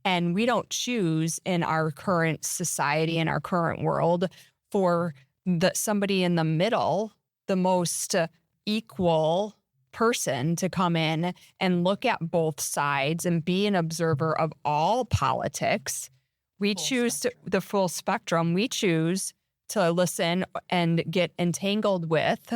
And we don't choose in our current society, in our current world, for somebody in the middle, the most equal person, to come in and look at both sides and be an observer of all politics. We choose the full spectrum. We choose to listen and get entangled with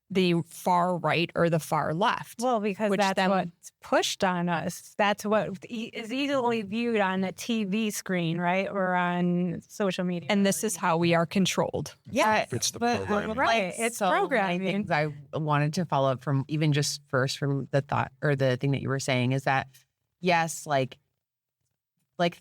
the far right or the far left. Well, because that's what's pushed on us. That's what is easily viewed on a TV screen, right? Or on social media. And this is how we are controlled. Yeah. It's the programming. Right. It's programming. Many things I wanted to follow up from, even just first from the thought or the thing that you were saying, is that, yes, like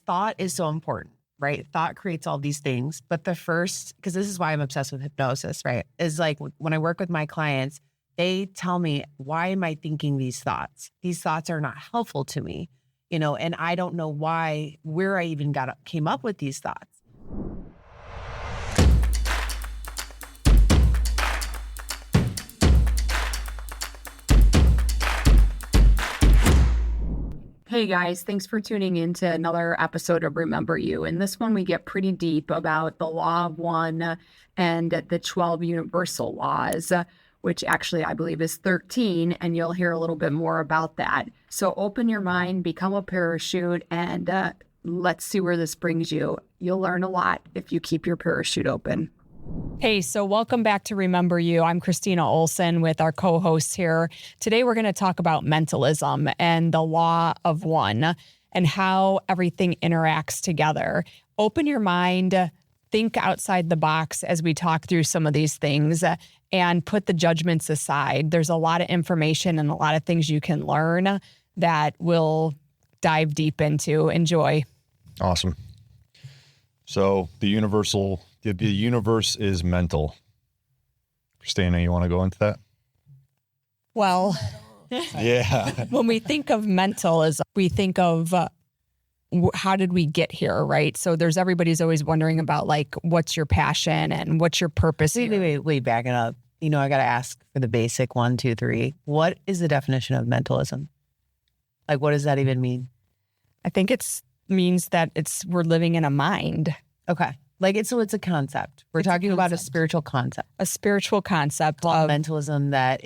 thought is so important. Right? Thought creates all these things. But the first, because this is why I'm obsessed with hypnosis, right? Is like when I work with my clients, they tell me, why am I thinking these thoughts? These thoughts are not helpful to me, and I don't know where I even came up with these thoughts. Hey guys, thanks for tuning in to another episode of Remember You. In this one, we get pretty deep about the Law of One and the 12 universal laws, which actually I believe is 13, and you'll hear a little bit more about that. So open your mind, become a parachute, and let's see where this brings you. You'll learn a lot if you keep your parachute open. Hey, so welcome back to Remember You. I'm Christina Olson with our co-hosts here. Today, we're going to talk about mentalism and the law of one and how everything interacts together. Open your mind, think outside the box as we talk through some of these things, and put the judgments aside. There's a lot of information and a lot of things you can learn that we'll dive deep into. Enjoy. Awesome. So the universe is mental. Christina, you want to go into that? Well, yeah. When we think of mentalism, we think of how did we get here, right? So everybody's always wondering about like, what's your passion and what's your purpose? Wait, backing up. I got to ask for the basic 1, 2, 3. What is the definition of mentalism? Like, what does that even mean? I think means that we're living in a mind. Okay. It's a concept. We're talking about a spiritual concept. A spiritual concept of mentalism that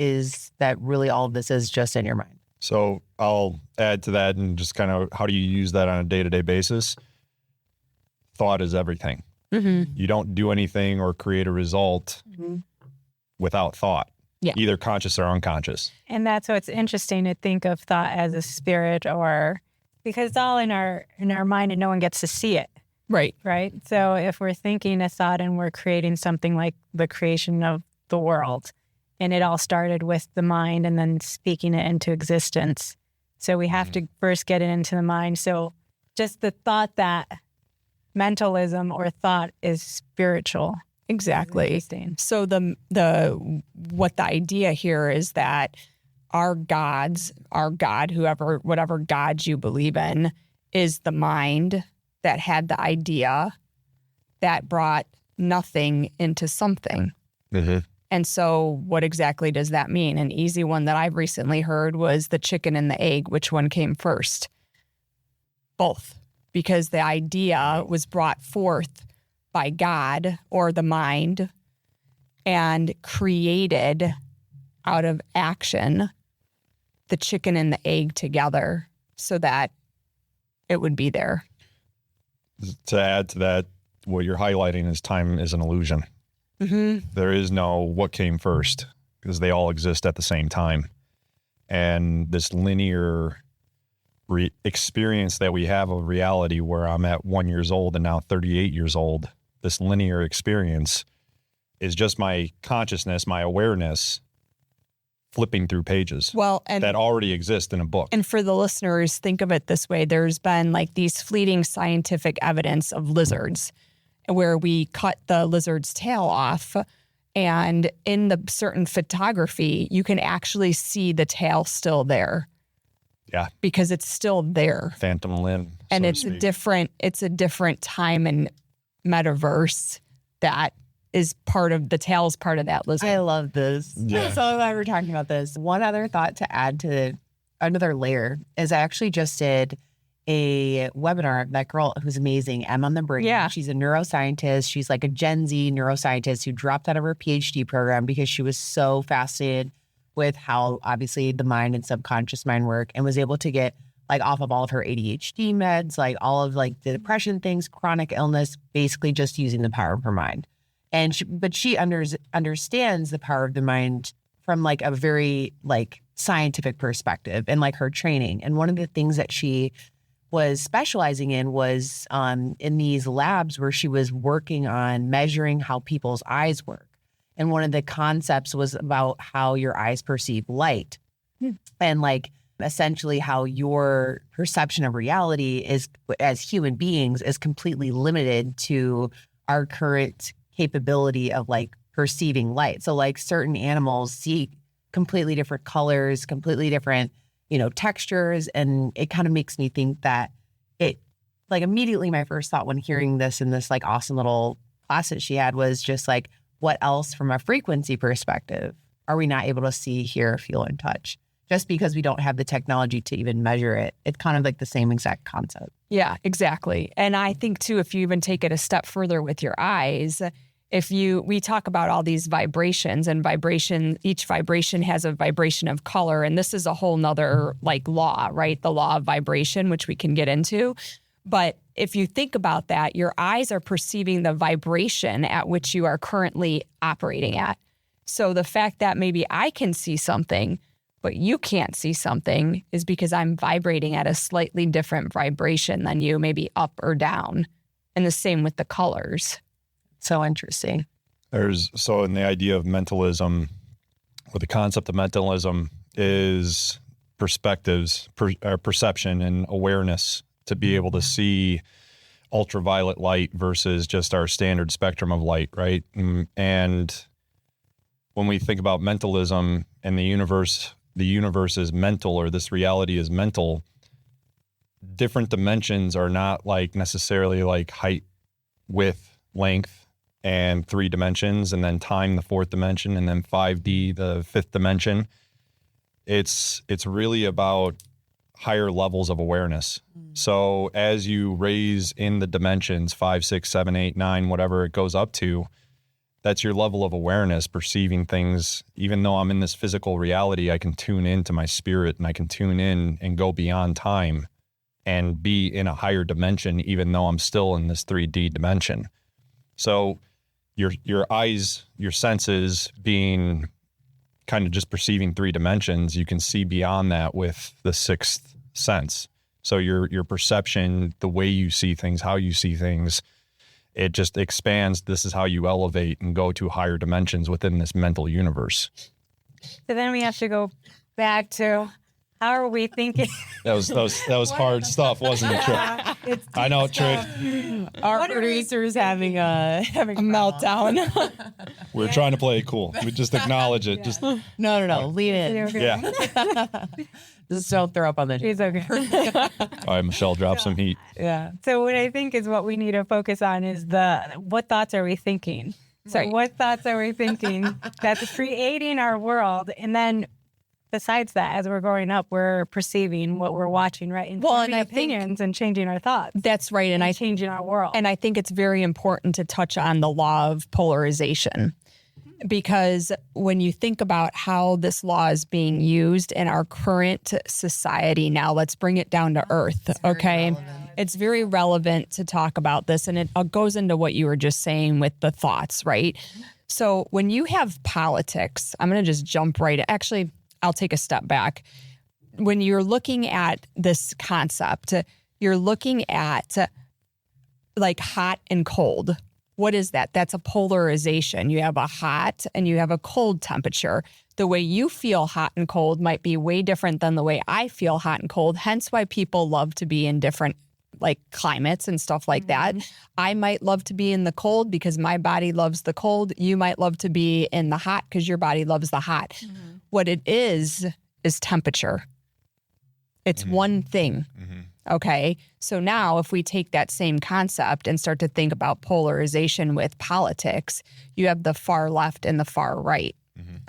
really all of this is just in your mind. So I'll add to that and just kind of how do you use that on a day-to-day basis? Thought is everything. Mm-hmm. You don't do anything or create a result without thought, either conscious or unconscious. And that's what's interesting to think of thought as a spirit, because it's all in our mind and no one gets to see it. Right. Right. So if we're thinking a thought and we're creating something like the creation of the world, and it all started with the mind and then speaking it into existence. So we have to first get it into the mind. So just the thought that mentalism or thought is spiritual. Exactly. So what the idea here is that our God, whatever gods you believe in, is the mind that had the idea that brought nothing into something. Mm-hmm. And so what exactly does that mean? An easy one that I've recently heard was the chicken and the egg. Which one came first? Both. Because the idea was brought forth by God or the mind and created out of action the chicken and the egg together so that it would be there. To add to that, what you're highlighting is time is an illusion. Mm-hmm. There is no what came first because they all exist at the same time. And this linear experience that we have of reality where I'm at 1 year old and now 38 years old, this linear experience is just my consciousness, my awareness flipping through pages that already exist in a book. And for the listeners, think of it this way. There's been like these fleeting scientific evidence of lizards where we cut the lizard's tail off, and in the certain photography, you can actually see the tail still there. Yeah. Because it's still there. Phantom limb. And it's a different time and metaverse that is the tail's part of that lizard. I love this. Yeah. So glad we're talking about this. One other thought to add to another layer is I actually just did a webinar, that girl who's amazing, Em on the Brain. Yeah. She's a neuroscientist. She's like a Gen Z neuroscientist who dropped out of her PhD program because she was so fascinated with how obviously the mind and subconscious mind work, and was able to get like off of all of her ADHD meds, like all of like the depression things, chronic illness, basically just using the power of her mind. And she understands the power of the mind from like a very like scientific perspective and like her training. And one of the things that she was specializing in was in these labs where she was working on measuring how people's eyes work. And one of the concepts was about how your eyes perceive light and like essentially how your perception of reality is, as human beings, is completely limited to our current capability of like perceiving light. So like certain animals see completely different colors, completely different, textures. And it kind of makes me think that it, like, immediately my first thought when hearing this in this like awesome little class that she had was just like, what else from a frequency perspective are we not able to see, hear, feel, and touch? Just because we don't have the technology to even measure it. It's kind of like the same exact concept. Yeah, exactly. And I think too, if you even take it a step further with your eyes, we talk about all these vibrations, and each vibration has a vibration of color. And this is a whole nother like law, right? The law of vibration, which we can get into. But if you think about that, your eyes are perceiving the vibration at which you are currently operating at. So the fact that maybe I can see something, but you can't see something, is because I'm vibrating at a slightly different vibration than you, maybe up or down. And the same with the colors. So interesting. So in the idea of mentalism, or the concept of mentalism, is perception and awareness to be able to see ultraviolet light versus just our standard spectrum of light, right? And when we think about mentalism and the universe is mental, or this reality is mental, different dimensions are not like necessarily like height, width, length, and 3 dimensions, and then time, the 4th dimension, and then 5D, the 5th dimension. It's really about higher levels of awareness. So as you raise in the dimensions, 5, 6, 7, 8, 9, whatever it goes up to, that's your level of awareness, perceiving things. Even though I'm in this physical reality, I can tune into my spirit, and I can tune in and go beyond time and be in a higher dimension, even though I'm still in this 3D dimension. So your eyes, your senses being kind of just perceiving 3 dimensions, you can see beyond that with the 6th sense. So your perception, the way you see things, how you see things, it just expands. This is how you elevate and go to higher dimensions within this mental universe. So then we have to go back to, how are we thinking? That was hard stuff, wasn't it, Trick? I know, Trick. Our producer's having a meltdown. We're trying to play it cool. We just acknowledge it. Yeah. Just No. Lean in. Yeah. Just don't throw up on the. She's okay. All right, Michelle, drop some heat. Yeah. So what I think is what we need to focus on is what thoughts are we thinking? So what thoughts are we thinking that's creating our world? And then besides that, as we're growing up, we're perceiving what we're watching, right? And forming opinions and changing our thoughts. That's right. And changing our world. And I think it's very important to touch on the law of polarization, because when you think about how this law is being used in our current society now, let's bring it down to earth, okay? It's very relevant to talk about this, and it goes into what you were just saying with the thoughts, right? So when you have politics, I'm going to just jump right. Actually, I'll take a step back. When you're looking at this concept, you're looking at like hot and cold. What is that? That's a polarization. You have a hot and you have a cold temperature. The way you feel hot and cold might be way different than the way I feel hot and cold. Hence why people love to be in different like climates and stuff like that. I might love to be in the cold because my body loves the cold. You might love to be in the hot because your body loves the hot. What it is temperature. It's one thing. Okay. So now if we take that same concept and start to think about polarization with politics, you have the far left and the far right.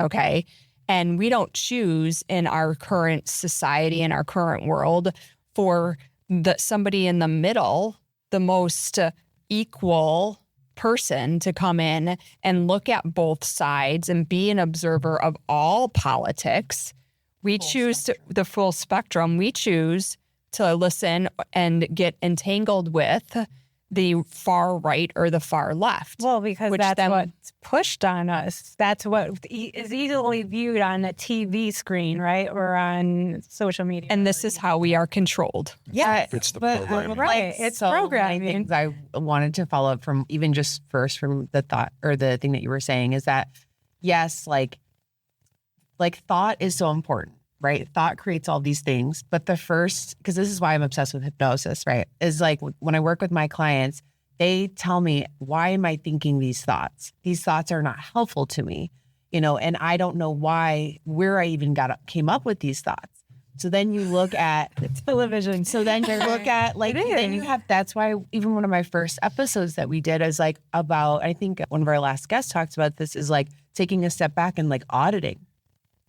Okay. And we don't choose in our current society, in our current world, for somebody in the middle, the most equal person to come in and look at both sides and be an observer of all politics. We choose the full spectrum. We choose to listen and get entangled with the far right or the far left. Well, because that's what's pushed on us. That's what is easily viewed on a TV screen, right? Or on social media. And this is how we are controlled. Yeah, It's the but programming. Right. It's so programming. many things I wanted to follow up from even just first from the thought or the thing that you were saying is that yes, like thought is so important, right? Thought creates all these things, but the first, because this is why I'm obsessed with hypnosis, right? Is like when I work with my clients, they tell me, why am I thinking these thoughts? These thoughts are not helpful to me, and I don't know where I even came up with these thoughts. So then you look at television. So then you look at then you have, that's why even one of my first episodes that we did is like about, I think one of our last guests talked about this, is like taking a step back and like auditing.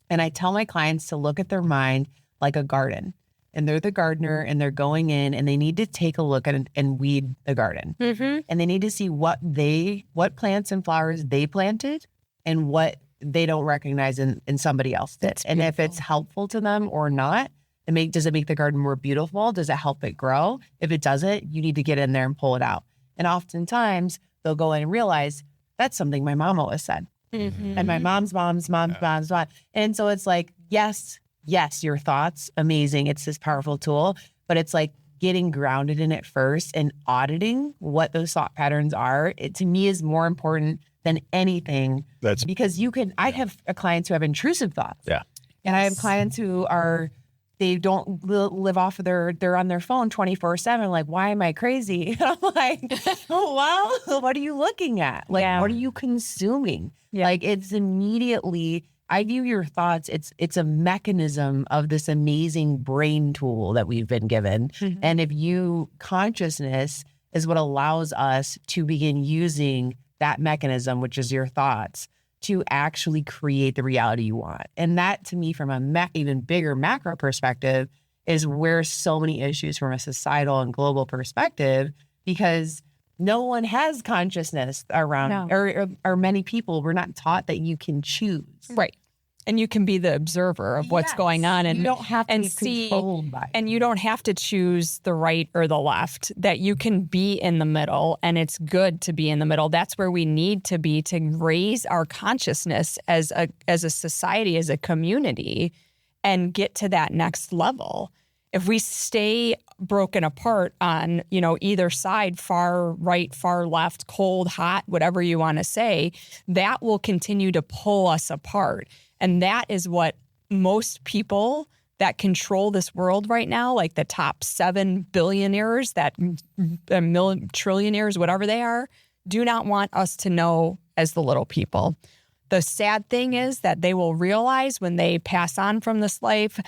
And I tell my clients to look at their mind like a garden, and they're the gardener and they're going in and they need to take a look at it and weed the garden. Mm-hmm. And they need to see what plants and flowers they planted and what they don't recognize in somebody else did. And if it's helpful to them or not, does it make the garden more beautiful? Does it help it grow? If it doesn't, you need to get in there and pull it out. And oftentimes they'll go in and realize that's something my mom always said. Mm-hmm. And my mom's mom. And so it's like, yes, your thoughts, amazing. It's this powerful tool, but it's like getting grounded in it first and auditing what those thought patterns are. It to me is more important than anything. Because I have clients who have intrusive thoughts. Yeah. And I have clients who they don't live off of they're on their phone 24/7. Like, why am I crazy? And I'm like, oh, well, what are you looking at? Like, what are you consuming? Yeah. Like, it's immediately, I view your thoughts, it's a mechanism of this amazing brain tool that we've been given. Mm-hmm. And consciousness is what allows us to begin using that mechanism, which is your thoughts, to actually create the reality you want. And that, to me, from a even bigger macro perspective, is where so many issues from a societal and global perspective, because no one has consciousness around, or many people were not taught that you can choose. Right. And you can be the observer of what's going on, and you don't have to be see, controlled by it. And you don't have to choose the right or the left, that you can be in the middle, and it's good to be in the middle. That's where we need to be to raise our consciousness as a society, as a community, and get to that next level. If we stay broken apart on, either side, far right, far left, cold, hot, whatever you want to say, that will continue to pull us apart. And that is what most people that control this world right now, like the top 7 billionaires, that trillionaires, whatever they are, do not want us to know as the little people. The sad thing is that they will realize when they pass on from this life,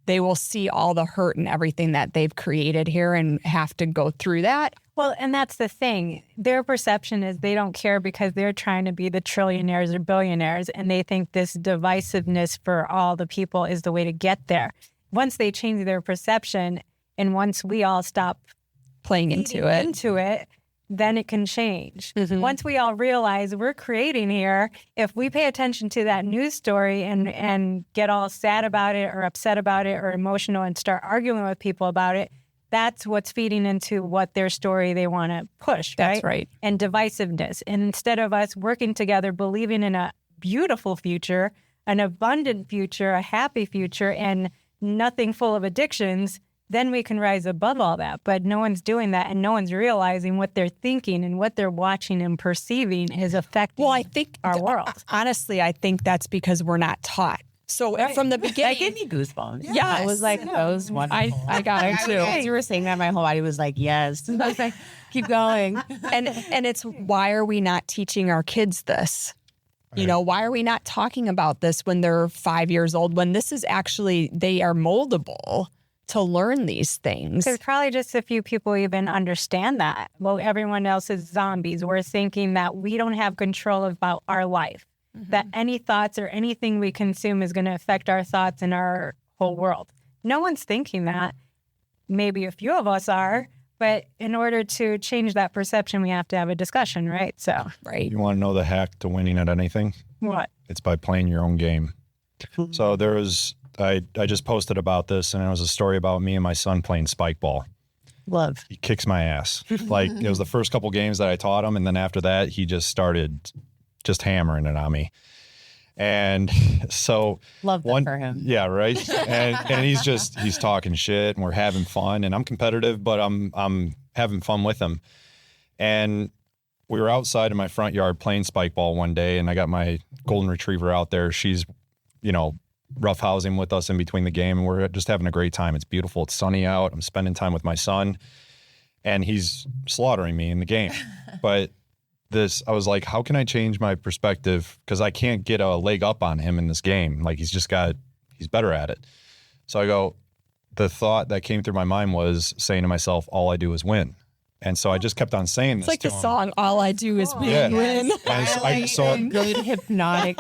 they will see all the hurt and everything that they've created here and have to go through that. Well, and that's the thing. Their perception is they don't care because they're trying to be the trillionaires or billionaires, and they think this divisiveness for all the people is the way to get there. Once they change their perception, and once we all stop playing into it, then it can change. Mm-hmm. Once we all realize we're creating here, if we pay attention to that news story and get all sad about it or upset about it or emotional and start arguing with people about it, that's what's feeding into what their story they want to push, right? That's right. And divisiveness. And instead of us working together, believing in a beautiful future, an abundant future, a happy future, and nothing full of addictions, then we can rise above all that. But no one's doing that, and no one's realizing what they're thinking and what they're watching and perceiving is affecting our world. Honestly, I think that's because we're not taught. So from the beginning, that gave me goosebumps. Yeah, I was like, that was wonderful. I got it too. As you were saying that, my whole body was like, yes. I was like, keep going. And it's, why are we not teaching our kids this? Right. Why are we not talking about this when they're 5 years old? When this is actually, they are moldable to learn these things. There's probably just a few people even understand that. Well, everyone else is zombies. We're thinking that we don't have control about our life. Mm-hmm. That any thoughts or anything we consume is going to affect our thoughts and our whole world. No one's thinking that. maybe a few of us are, but in order to change that perception, we have to have a discussion, right? So, right. You want to know the hack to winning at anything? What? It's by playing your own game. So there was, I just posted about this, and it was a story about me and my son playing spike ball. Love. He kicks my ass. Like, it was the first couple games that I taught him, and then after that, he just started just hammering it on me. And so Love that for him. Yeah, right. And he's talking shit, and we're having fun, and I'm competitive, but I'm having fun with him. And we were outside in my front yard playing spike ball one day, and I got my golden retriever out there. She's, roughhousing with us in between the game, and we're just having a great time. It's beautiful. It's sunny out. I'm spending time with my son, and he's slaughtering me in the game. But I was like, how can I change my perspective? Because I can't get a leg up on him in this game. Like, he's better at it. So the thought that came through my mind was saying to myself, all I do is win. And so I just kept on saying this. It's like the song, all I do is win, win. And good hypnotic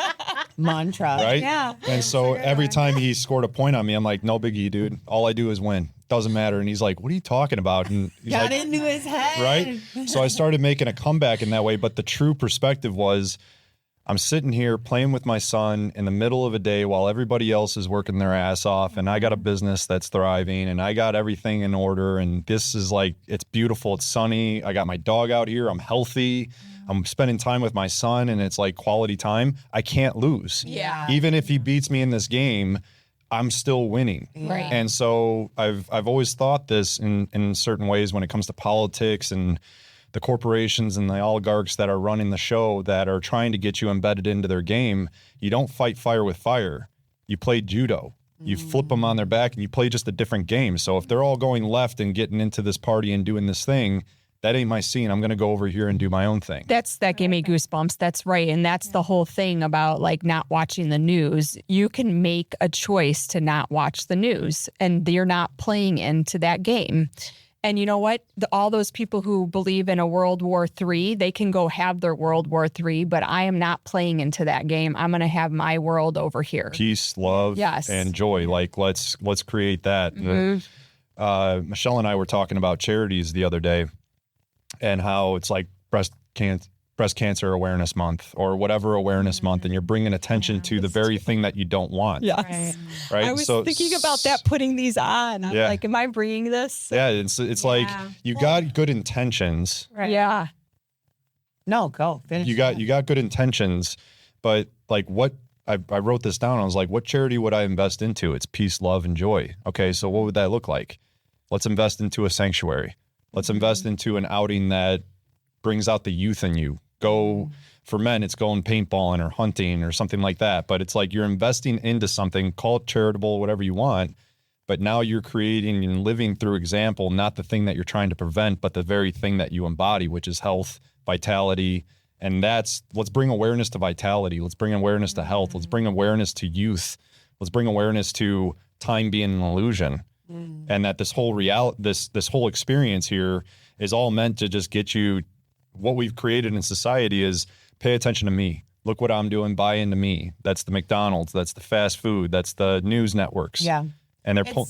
mantra. Right? Yeah. And so every time he scored a point on me, I'm like, no biggie, dude. All I do is win. Doesn't matter. And he's like, what are you talking about? And he's Got like, into his head. right? So I started making a comeback in that way. But the true perspective was, I'm sitting here playing with my son in the middle of a day while everybody else is working their ass off, and I got a business that's thriving, and I got everything in order, and this is like, it's beautiful, it's sunny, I got my dog out here, I'm healthy, I'm spending time with my son, and it's like quality time. I can't lose. Yeah. Even if he beats me in this game, I'm still winning. Right. And so I've always thought this in certain ways when it comes to politics and the corporations and the oligarchs that are running the show that are trying to get you embedded into their game. You don't fight fire with fire. You play judo. You flip them on their back and you play just a different game. So if they're all going left and getting into this party and doing this thing, that ain't my scene. I'm going to go over here and do my own thing. That gave me goosebumps. That's right. And that's the whole thing about like not watching the news. You can make a choice to not watch the news, and you're not playing into that game. And you know what? All those people who believe in a World War III, they can go have their World War III, but I am not playing into that game. I'm going to have my world over here. Peace, love, Yes. and joy. Like, let's create that. Mm-hmm. Michelle and I were talking about charities the other day and how it's like breast cancer awareness month or whatever awareness month, and you're bringing attention to the very thing that you don't want. Yes. Right. I was thinking about that, putting these on. I'm like, am I bringing this? Yeah. It's like you got good intentions. Right. Yeah. No, go finish. You got good intentions, but like what I wrote this down. I was like, what charity would I invest into? It's peace, love, and joy. Okay. So what would that look like? Let's invest into a sanctuary. Let's invest into an outing that brings out the youth in you. Go for men, it's going paintballing or hunting or something like that. But it's like you're investing into something, call it charitable, whatever you want. But now you're creating and living through example, not the thing that you're trying to prevent, but the very thing that you embody, which is health, vitality. And let's bring awareness to vitality. Let's bring awareness to health. Let's bring awareness to youth. Let's bring awareness to time being an illusion. And that this whole this whole experience here is all meant to just get you. What we've created in society is pay attention to me. Look what I'm doing. Buy into me. That's the McDonald's. That's the fast food. That's the news networks. Yeah. And they're go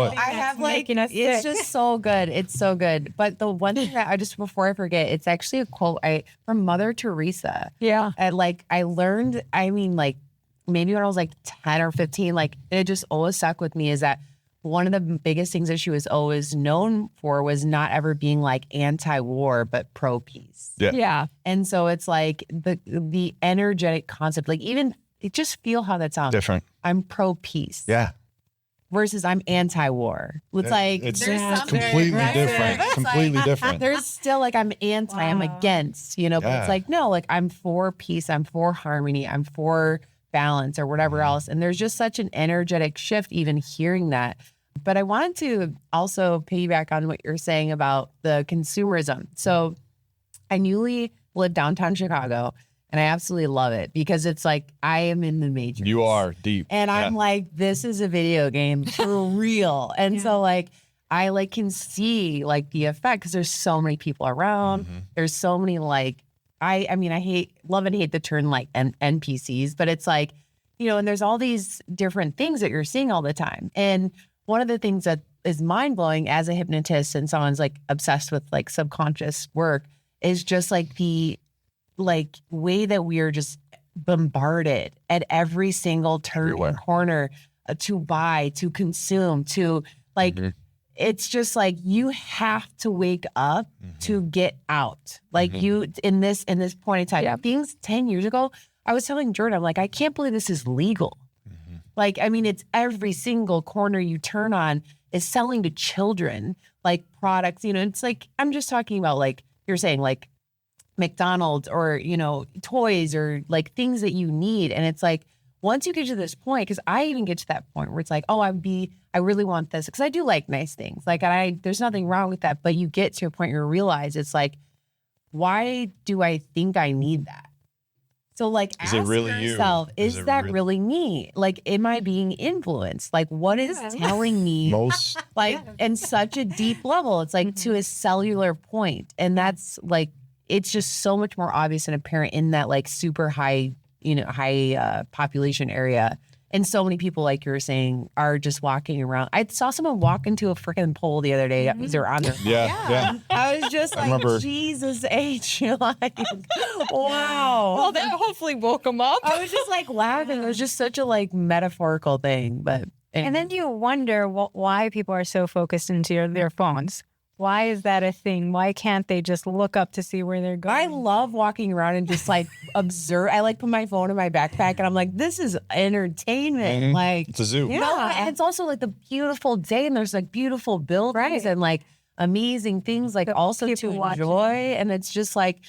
ahead. I have like, it's just so good. It's so good. But the one thing that before I forget, it's actually a quote from Mother Teresa. Yeah. I learned, maybe when I was like 10 or 15, like it just always stuck with me is that one of the biggest things that she was always known for was not ever being like anti-war, but pro-peace. Yeah. Yeah. And so it's like the energetic concept, like even just feel how that sounds. Different. I'm pro-peace. Yeah. Versus I'm anti-war. It's like it's there's completely different. Completely different. There's still like I'm anti, I'm against, but it's like, no, like I'm for peace, I'm for harmony, I'm for balance or whatever else. And there's just such an energetic shift even hearing that. But I wanted to also piggyback on what you're saying about the consumerism. So I newly lived downtown Chicago, and I absolutely love it because it's like I am in the Matrix. You are deep. And I'm like, this is a video game for real. And so like I like can see like the effect because there's so many people around. There's so many like I love and hate the term like NPCs, but it's like, and there's all these different things that you're seeing all the time. And one of the things that is mind blowing as a hypnotist and someone's like obsessed with like subconscious work is just like the like way that we are just bombarded at every single turn and corner to buy, to consume, to like, it's just like you have to wake up to get out. Like you in this point in time, things 10 years ago, I was telling Jordan, I'm like, I can't believe this is legal. Like, I mean, it's every single corner you turn on is selling to children, like products, you know, it's like, I'm just talking about like, you're saying like McDonald's or, you know, toys or like things that you need. And it's like, once you get to this point, because I even get to that point where it's like, oh, I really want this because I do like nice things. Like, there's nothing wrong with that. But you get to a point where you realize it's like, why do I think I need that? So like, Is ask it really yourself, you? is that really me? Like, am I being influenced? Like, what is telling me Most like in such a deep level? It's like to a cellular point. And that's like, it's just so much more obvious and apparent in that like super high, you know, high population area. And so many people, like you were saying, are just walking around. I saw someone walk into a freaking pole the other day. They're on their phone. yeah. I was just like, remember- Jesus H. You're like, wow. Well, that hopefully woke them up. I was just like laughing. It was just such a like metaphorical thing. But And then you wonder why people are so focused into their phones. Why is that a thing? Why can't they just look up to see where they're going? I love walking around and just like observe. I like put my phone in my backpack and I'm like, this is entertainment. Like, it's a zoo. no, and it's also like the beautiful day and there's like beautiful buildings and like amazing things like also to enjoy. And it's just like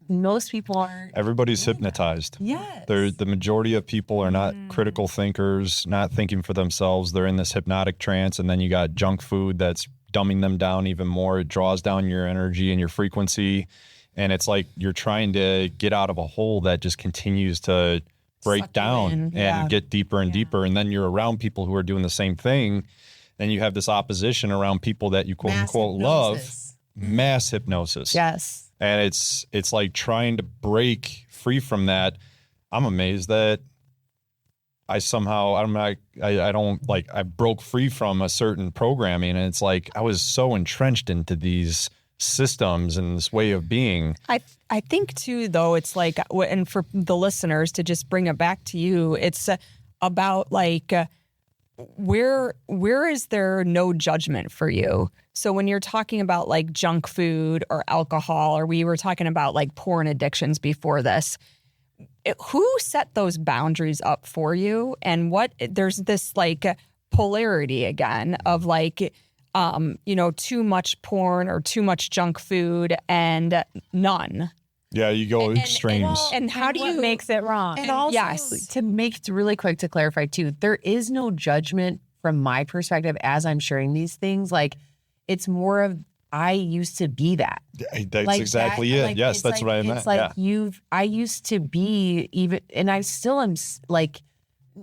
most people aren't. Everybody's hypnotized. Yes. The majority of people are not critical thinkers, not thinking for themselves. They're in this hypnotic trance, and then you got junk food that's dumbing them down even more. It draws down your energy and your frequency, and it's like you're trying to get out of a hole that just continues to break down and get deeper and deeper. And then you're around people who are doing the same thing. Then you have this opposition around people that you quote unquote love. Mass hypnosis. Yes. And it's like trying to break free from that. I'm amazed that I broke free from a certain programming, and it's like I was so entrenched into these systems and this way of being. I think too, though, it's like, and for the listeners to just bring it back to you, it's about like, where is there no judgment for you? So when you're talking about like junk food or alcohol, or we were talking about like porn addictions before this, who set those boundaries up for you? And there's this like polarity again of like, you know, too much porn or too much junk food and none. Yeah, you go extremes. And how do you makes it wrong? And also, yes. to make it really quick to clarify too, there is no judgment from my perspective as I'm sharing these things. Like, it's more of, I used to be that. That's like exactly that, it. like, Yes, that's like, what I meant. It's like I used to be even, and I still am like,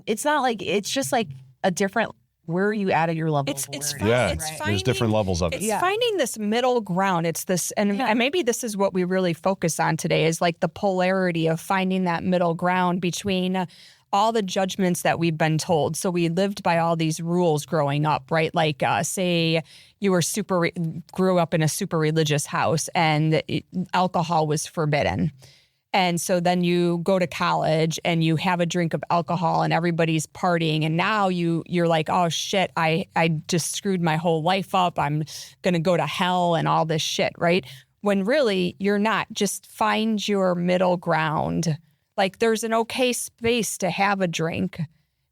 it's not like, it's just like a different, where are you at your level? It's There's different levels of it. It's finding this middle ground. It's this, and maybe this is what we really focus on today, is like the polarity of finding that middle ground between all the judgments that we've been told. So we lived by all these rules growing up, right? Like say you were grew up in a super religious house and alcohol was forbidden. And so then you go to college and you have a drink of alcohol and everybody's partying. And now you're like, oh shit, I just screwed my whole life up. I'm going to go to hell and all this shit, right? When really you're not. Just find your middle ground. Like there's an okay space to have a drink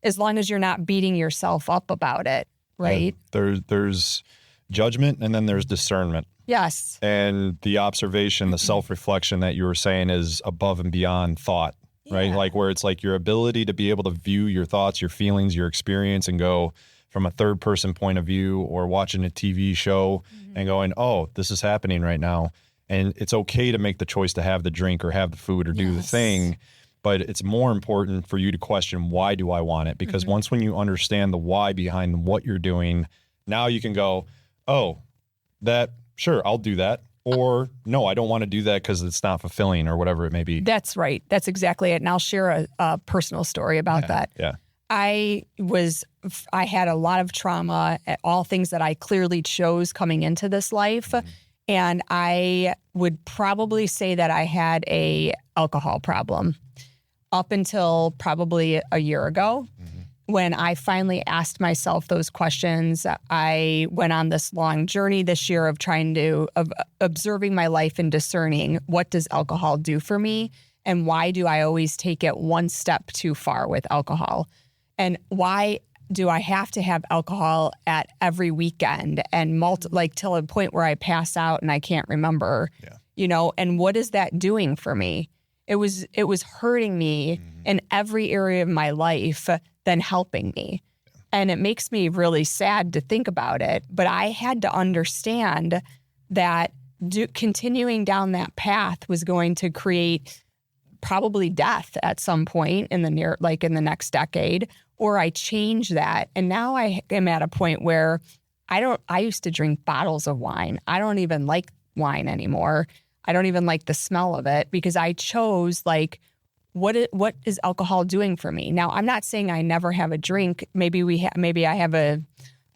as long as you're not beating yourself up about it, right? There's judgment and then there's discernment. Yes. And the observation, the self-reflection that you were saying is above and beyond thought, right? Like where it's like your ability to be able to view your thoughts, your feelings, your experience and go from a third person point of view, or watching a TV show and going, oh, this is happening right now. And it's okay to make the choice to have the drink or have the food or do the thing. But it's more important for you to question, why do I want it? Because once when you understand the why behind what you're doing, now you can go, oh, sure, I'll do that. Or no, I don't want to do that because it's not fulfilling or whatever it may be. That's right. That's exactly it. And I'll share a personal story about that. Yeah. I had a lot of trauma, all things that I clearly chose coming into this life. And I would probably say that I had a alcohol problem up until probably a year ago. When I finally asked myself those questions. I went on this long journey this year of observing my life and discerning, what does alcohol do for me? And why do I always take it one step too far with alcohol? And why do I have to have alcohol at every weekend and till a point where I pass out and I can't remember, and what is that doing for me? It was hurting me in every area of my life than helping me. And it makes me really sad to think about it. But I had to understand that continuing down that path was going to create probably death at some point in the next decade, or I change that. And now I am at a point where I used to drink bottles of wine. I don't even like wine anymore. I don't even like the smell of it because I chose what is alcohol doing for me? Now, I'm not saying I never have a drink. Maybe I have an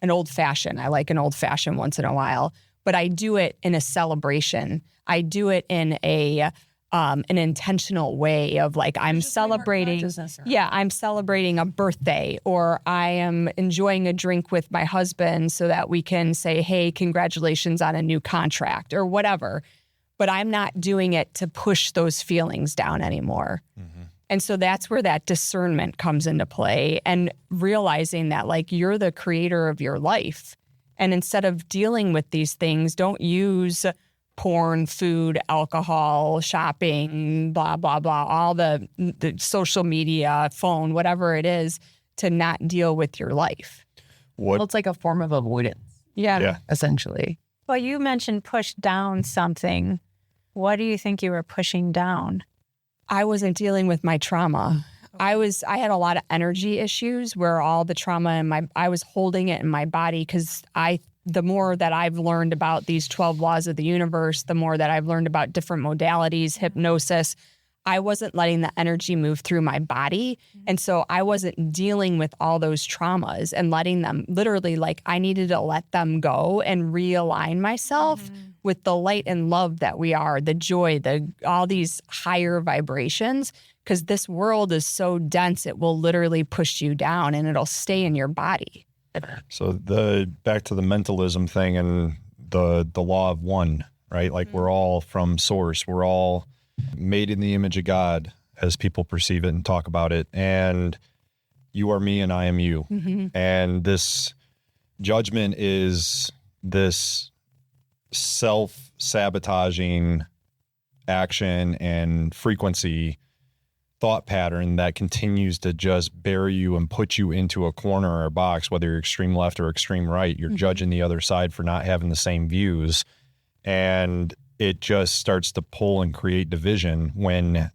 old fashioned. I like an old fashioned once in a while, but I do it in a celebration. I do it in an intentional way of I'm celebrating. I'm celebrating a birthday, or I am enjoying a drink with my husband so that we can say, hey, congratulations on a new contract or whatever. But I'm not doing it to push those feelings down anymore. And so that's where that discernment comes into play, and realizing that you're the creator of your life. And instead of dealing with these things, don't use porn, food, alcohol, shopping, blah, blah, blah, all the social media, phone, whatever it is, to not deal with your life. Well, it's like a form of avoidance. Yeah. Essentially. Well, you mentioned push down something. What do you think you were pushing down? I wasn't dealing with my trauma. I had a lot of energy issues where all the trauma I was holding it in my body because the more that I've learned about these 12 laws of the universe, the more that I've learned about different modalities, hypnosis, I wasn't letting the energy move through my body. And so I wasn't dealing with all those traumas and letting them literally I needed to let them go and realign myself with the light and love that we are, the joy, all these higher vibrations, because this world is so dense, it will literally push you down and it'll stay in your body. So back to the mentalism thing and the law of one, right? We're all from source. We're all made in the image of God as people perceive it and talk about it. And you are me and I am you. And this judgment is this self-sabotaging action and frequency thought pattern that continues to just bury you and put you into a corner or a box, whether you're extreme left or extreme right. You're judging the other side for not having the same views. And it just starts to pull and create division when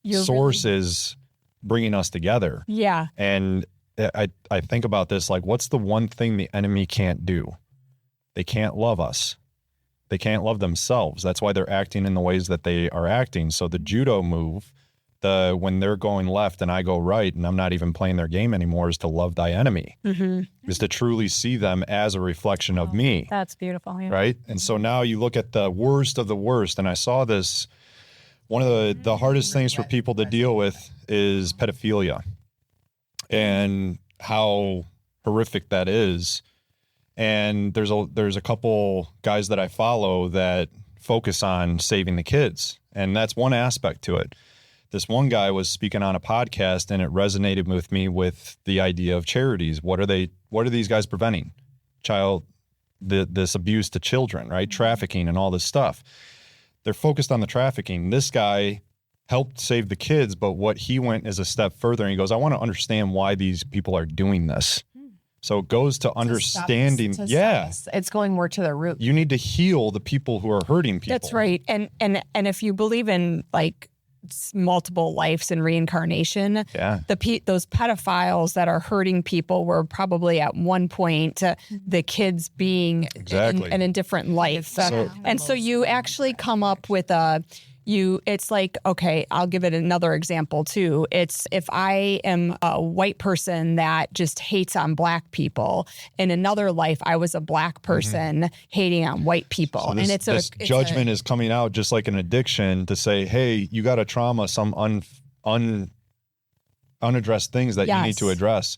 source is bringing us together. Yeah. And I think about this, what's the one thing the enemy can't do? They can't love us. They can't love themselves. That's why they're acting in the ways that they are acting. So the judo move, when they're going left and I go right and I'm not even playing their game anymore, is to love thy enemy, is to truly see them as a reflection of me. That's beautiful. Yeah. Right. And so now you look at the worst of the worst. And I saw this, one of the hardest things for people to deal with is pedophilia and how horrific that is. And there's a couple guys that I follow that focus on saving the kids. And that's one aspect to it. This one guy was speaking on a podcast and it resonated with me with the idea of charities. What are these guys preventing? This abuse to children, right? Trafficking and all this stuff. They're focused on the trafficking. This guy helped save the kids, but what he went is a step further and he goes, I want to understand why these people are doing this. So it goes to understanding. It's going more to the root. You need to heal the people who are hurting people. That's right. And if you believe in multiple lives and reincarnation, those pedophiles that are hurting people were probably at one point the kids being in a different life. So you actually come up with it's like, okay, I'll give it another example too. It's if I am a white person that just hates on black people, in another life, I was a black person hating on white people. So this, and this judgment is coming out just like an addiction to say, hey, you got a trauma, some unaddressed things that you need to address.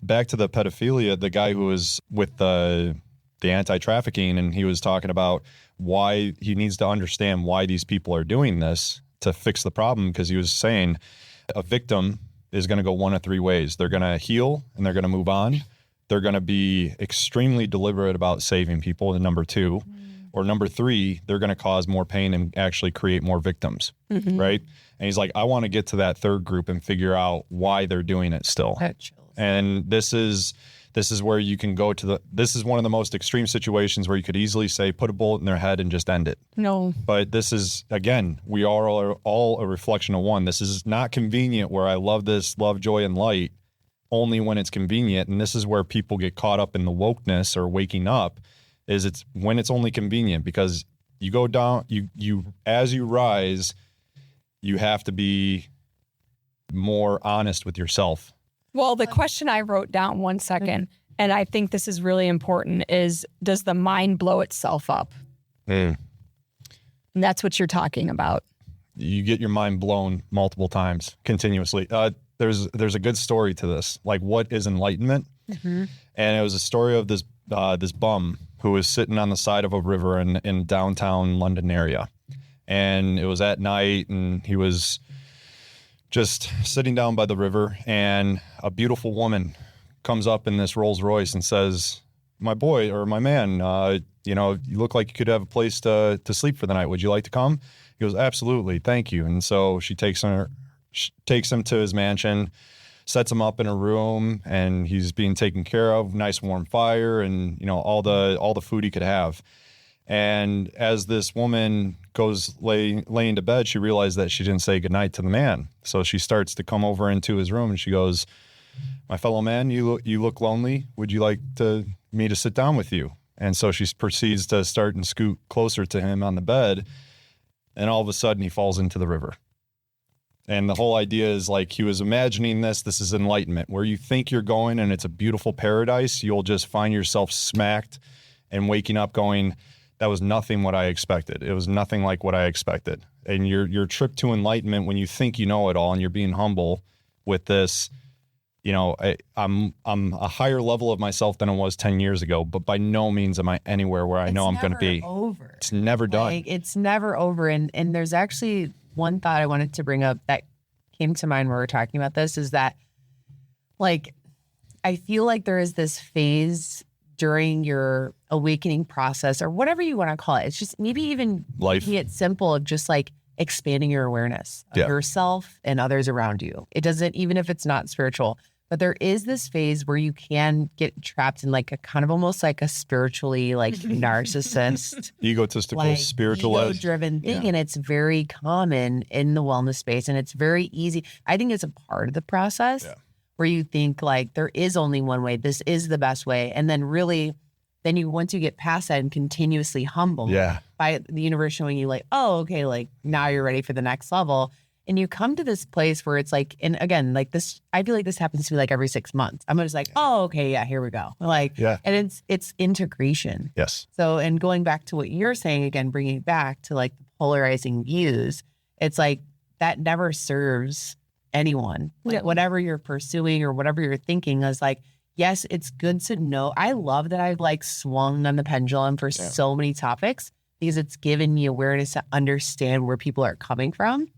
Back to the pedophilia, the guy who was with the anti-trafficking, and he was talking about why he needs to understand why these people are doing this to fix the problem, because he was saying a victim is going to go one of three ways. They're going to heal and they're going to move on. They're going to be extremely deliberate about saving people, and number two. Or number three, they're going to cause more pain and actually create more victims, right? And he's like, I want to get to that third group and figure out why they're doing it still. And this is where you can go to this is one of the most extreme situations where you could easily say, put a bullet in their head and just end it. No. But this is, again, we are all a reflection of one. This is not convenient where I love this, love, joy, and light only when it's convenient. And this is where people get caught up in the wokeness or waking up, is it's when it's only convenient, because you go down, you as you rise, you have to be more honest with yourself. Well, the question I wrote down, one second, and I think this is really important, is does the mind blow itself up? And that's what you're talking about. You get your mind blown multiple times continuously. There's a good story to this. Like, what is enlightenment? And it was a story of this bum who was sitting on the side of a river in downtown London area. And it was at night, and he was just sitting down by the river, and a beautiful woman comes up in this Rolls Royce and says, my boy or my man, you look like you could have a place to sleep for the night. Would you like to come? He goes, absolutely. Thank you. And so she takes him to his mansion, sets him up in a room, and he's being taken care of, nice warm fire, and all the food he could have. And as this woman goes laying to bed, she realized that she didn't say goodnight to the man. So she starts to come over into his room, and she goes, my fellow man, you look lonely. Would you like me to sit down with you? And so she proceeds to start and scoot closer to him on the bed, and all of a sudden he falls into the river. And the whole idea is like he was imagining this is enlightenment, where you think you're going and it's a beautiful paradise. You'll just find yourself smacked and waking up going, that was nothing what I expected. It was nothing like what I expected. And your trip to enlightenment, when you think you know it all and you're being humble with this, I'm a higher level of myself than I was 10 years ago, but by no means am I anywhere where I know I'm going to be. Over. It's never done. Like, it's never over. And there's actually one thought I wanted to bring up that came to mind when we were talking about this, is that, like, I feel like there is this phase during your awakening process, or whatever you want to call it. It's just maybe even life. Making it simple of just like expanding your awareness of yourself and others around you. It doesn't, even if it's not spiritual, but there is this phase where you can get trapped in like a kind of almost like a spiritually like narcissist, egotistical, like spiritual, ego-driven thing. And it's very common in the wellness space, and it's very easy. I think it's a part of the process where you think like there is only one way. This is the best way. And then really, once you get past that and continuously humbled by the universe showing you like, oh, okay, like now you're ready for the next level. And you come to this place where it's like, and again, like this, I feel like this happens to me like every 6 months. I'm just like, oh, okay, yeah, here we go. Like, and it's integration. Yes. So, and going back to what you're saying again, bringing it back to like the polarizing views, it's like that never serves anyone. Like whatever you're pursuing or whatever you're thinking is like, yes, it's good to know. I love that I've like swung on the pendulum for so many topics, because it's given me awareness to understand where people are coming from.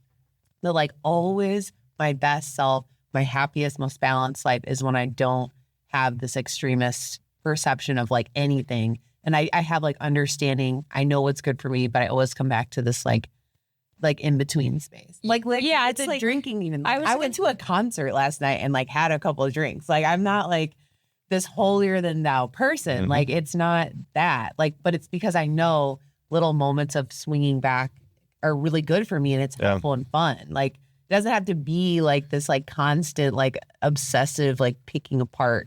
But like always, my best self, my happiest, most balanced life is when I don't have this extremist perception of like anything. And I have like understanding. I know what's good for me, but I always come back to this like in between space. Like yeah, it's like drinking even. I went to a concert last night and like had a couple of drinks. Like I'm not like this holier than thou person. Like it's not that. Like, but it's because I know little moments of swinging back are really good for me, and it's helpful and fun. Like it doesn't have to be like this like constant like obsessive like picking apart,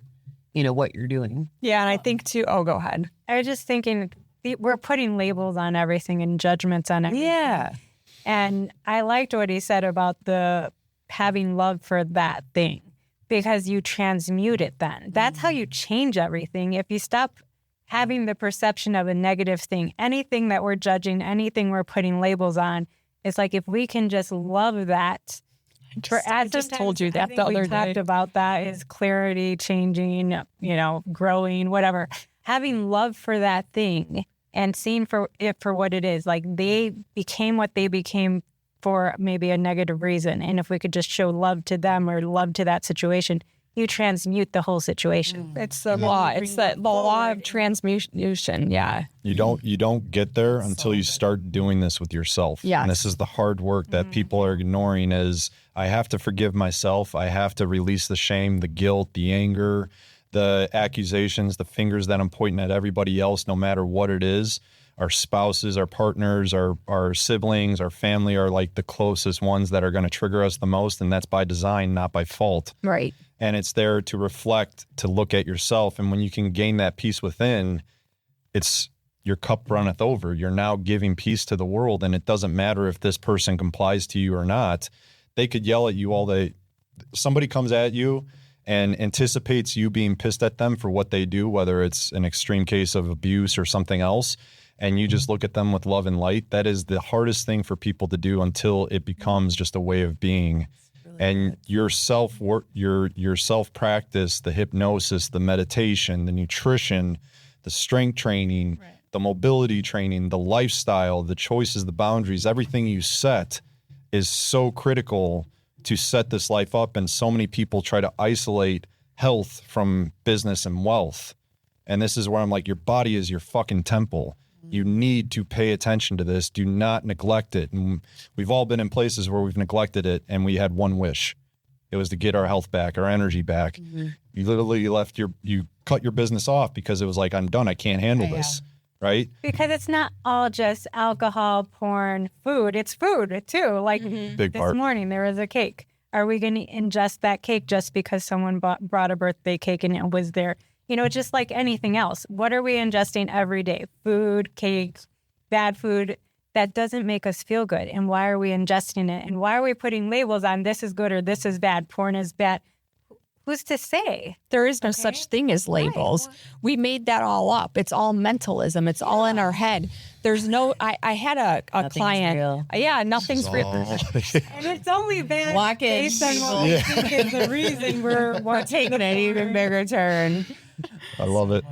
what you're doing. Yeah, and I think too. Oh, go ahead. I was just thinking we're putting labels on everything and judgments on everything. Yeah. And I liked what he said about the having love for that thing, because you transmute it then. That's how you change everything. If you stop having the perception of a negative thing, anything that we're judging, anything we're putting labels on, it's like if we can just love that. I just told you that the other we day. talked about that is clarity, changing, growing, whatever. Having love for that thing and seeing for it for what it is. Like they became what they became for maybe a negative reason. And if we could just show love to them or love to that situation, you transmute the whole situation. It's the law. It's the law of transmutation. Yeah. You don't get there until you start doing this with yourself. Yes. And this is the hard work that people are ignoring is I have to forgive myself. I have to release the shame, the guilt, the anger, the accusations, the fingers that I'm pointing at everybody else, no matter what it is. Our spouses, our partners, our siblings, our family are like the closest ones that are going to trigger us the most. And that's by design, not by fault. Right. And it's there to reflect, to look at yourself. And when you can gain that peace within, it's your cup runneth over. You're now giving peace to the world. And it doesn't matter if this person complies to you or not. They could yell at you all day. Somebody comes at you and anticipates you being pissed at them for what they do, whether it's an extreme case of abuse or something else, and you just look at them with love and light. That is the hardest thing for people to do until it becomes just a way of being. And your self-work, your self-practice, the hypnosis, the meditation, the nutrition, the strength training, the mobility training, the lifestyle, the choices, the boundaries, everything you set is so critical to set this life up. And so many people try to isolate health from business and wealth. And this is where I'm like, your body is your fucking temple. You need to pay attention to this. Do not neglect it. And we've all been in places where we've neglected it and we had one wish. It was to get our health back, our energy back. You literally you cut your business off because it was like, I'm done. I can't handle this. Right? Because it's not all just alcohol, porn, food. It's food too. Like Big this part. morning, there was a cake. Are we going to ingest that cake just because someone brought a birthday cake and it was there? Just like anything else. What are we ingesting every day? Food, cake, bad food. That doesn't make us feel good. And why are we ingesting it? And why are we putting labels on this is good or this is bad? Porn is bad. Who's to say? There is no such thing as labels. We made that all up. It's all mentalism. It's all in our head. There's no, I had a client. Real. Yeah, nothing's real. And it's only bad Walk in, based on what we think is the reason we're Taking an even bigger turn. I love it.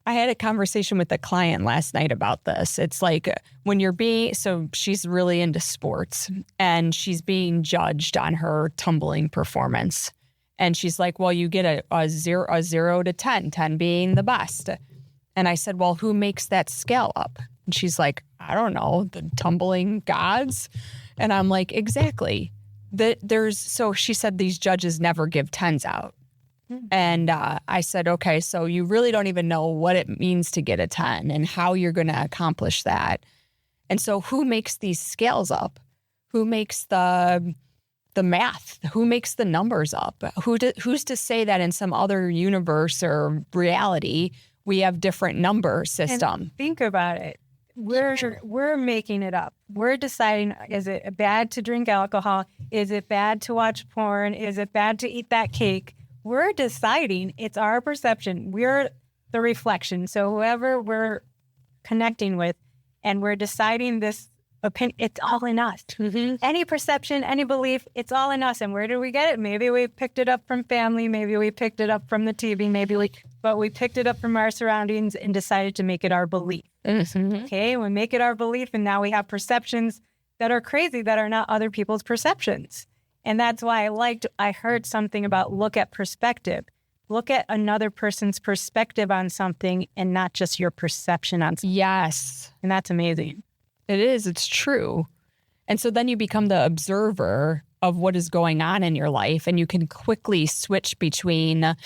I had a conversation with a client last night about this. It's like when so she's really into sports and she's being judged on her tumbling performance. And she's like, well, you get a 0 to 10, 10 being the best. And I said, well, who makes that scale up? And she's like, I don't know, the tumbling gods. And I'm like, exactly. So she said these judges never give 10s out. And I said, okay, so you really don't even know what it means to get a 10 and how you're going to accomplish that. And so who makes these scales up? Who makes the math? Who makes the numbers up? Who's to say that in some other universe or reality we have different number system? And think about it. We're making it up. We're deciding, is it bad to drink alcohol? Is it bad to watch porn? Is it bad to eat that cake? We're deciding. It's our perception. We're the reflection. So whoever we're connecting with, and we're deciding this opinion, it's all in us. Any perception, any belief, it's all in us. And where did we get it? Maybe we picked it up from family. Maybe we picked it up from the TV. But we picked it up from our surroundings and decided to make it our belief. Okay, we make it our belief, and now we have perceptions that are crazy that are not other people's perceptions. And that's why I heard something about look at perspective. Look at another person's perspective on something and not just your perception on something. Yes. And that's amazing. It is. It's true. And so then you become the observer of what is going on in your life, and you can quickly switch between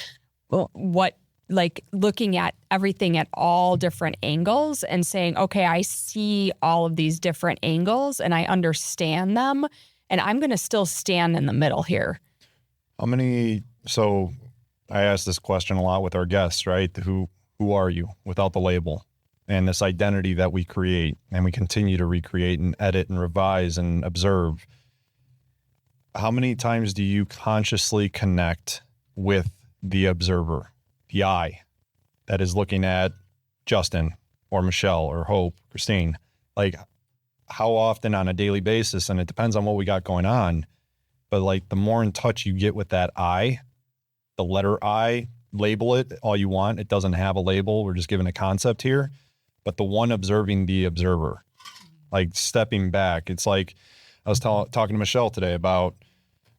looking at everything at all different angles and saying, okay, I see all of these different angles and I understand them, and I'm going to still stand in the middle here. So I ask this question a lot with our guests, right? Who are you without the label? and this identity that we create and we continue to recreate and edit and revise and observe. How many times do you consciously connect with the observer, the I that is looking at Justin or Michelle or Hope, Christine? Like, how often on a daily basis? And it depends on what we got going on. But like, the more in touch you get with that I, the letter I, label it all you want. It doesn't have a label. We're just given a concept here. But the one observing the observer, like stepping back. It's like I was talking to Michelle today about,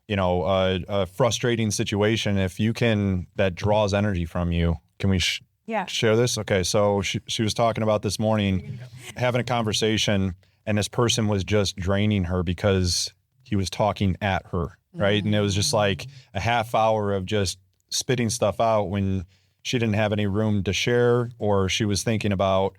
a frustrating situation. If you can, that draws energy from you. Can we share this? Okay. So she was talking about this morning, having a conversation, and this person was just draining her because he was talking at her. Right. And it was just like a half hour of just spitting stuff out when she didn't have any room to share, or she was thinking about,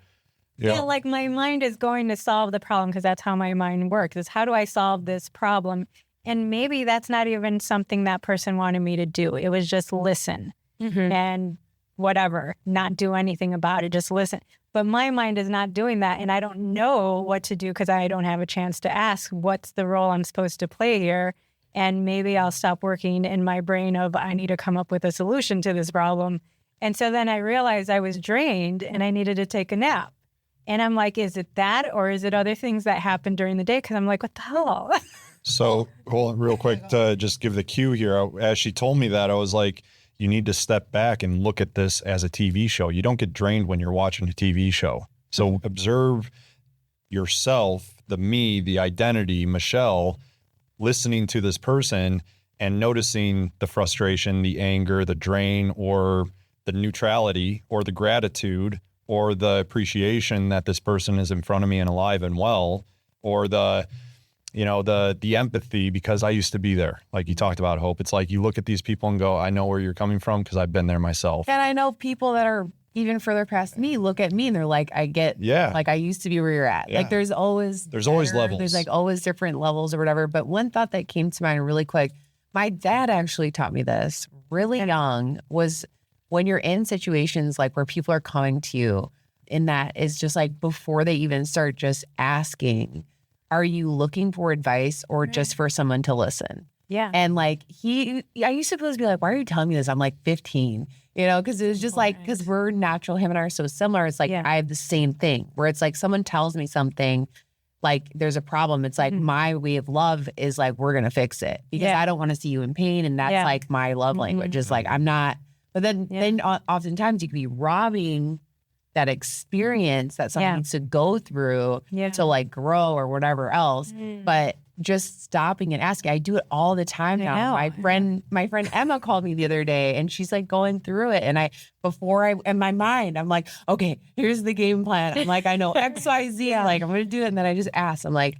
like my mind is going to solve the problem because that's how my mind works, is how do I solve this problem? And maybe that's not even something that person wanted me to do. It was just listen and whatever, not do anything about it, just listen. But my mind is not doing that, and I don't know what to do because I don't have a chance to ask what's the role I'm supposed to play here. And maybe I'll stop working in my brain of I need to come up with a solution to this problem. And so then I realized I was drained and I needed to take a nap. And I'm like, is it that, or is it other things that happen during the day? Because I'm like, what the hell? So hold on real quick to just give the cue here. As she told me that, I was like, you need to step back and look at this as a TV show. You don't get drained when you're watching a TV show. So observe yourself, the me, the identity, Michelle, listening to this person and noticing the frustration, the anger, the drain, or the neutrality, or the gratitude, or the appreciation that this person is in front of me and alive and well, or the empathy, because I used to be there. Like you talked about, Hope. It's like you look at these people and go, I know where you're coming from because I've been there myself. And I know people that are even further past me look at me and they're like, I get, like I used to be where you're at. Yeah. Like there's always levels. There's like always different levels or whatever. But one thought that came to mind really quick, my dad actually taught me this really young, was when you're in situations like where people are coming to you, and that is just like before they even start just asking, are you looking for advice or just for someone to listen? Yeah. And like I used to be like, why are you telling me this? I'm like 15, because it was just like, because we're natural, him and I are so similar. It's like, I have the same thing where it's like someone tells me something, like there's a problem. It's like my way of love is like, we're going to fix it because I don't want to see you in pain. And that's like my love language is like, I'm not, but then oftentimes you could be robbing that experience that someone needs to go through to like grow or whatever else. But just stopping and asking, I do it all the time now. My friend Emma called me the other day and she's like going through it. And in my mind, I'm like, okay, here's the game plan. I'm like, I know X, Y, Z. I'm like, I'm going to do it. And then I just ask, I'm like,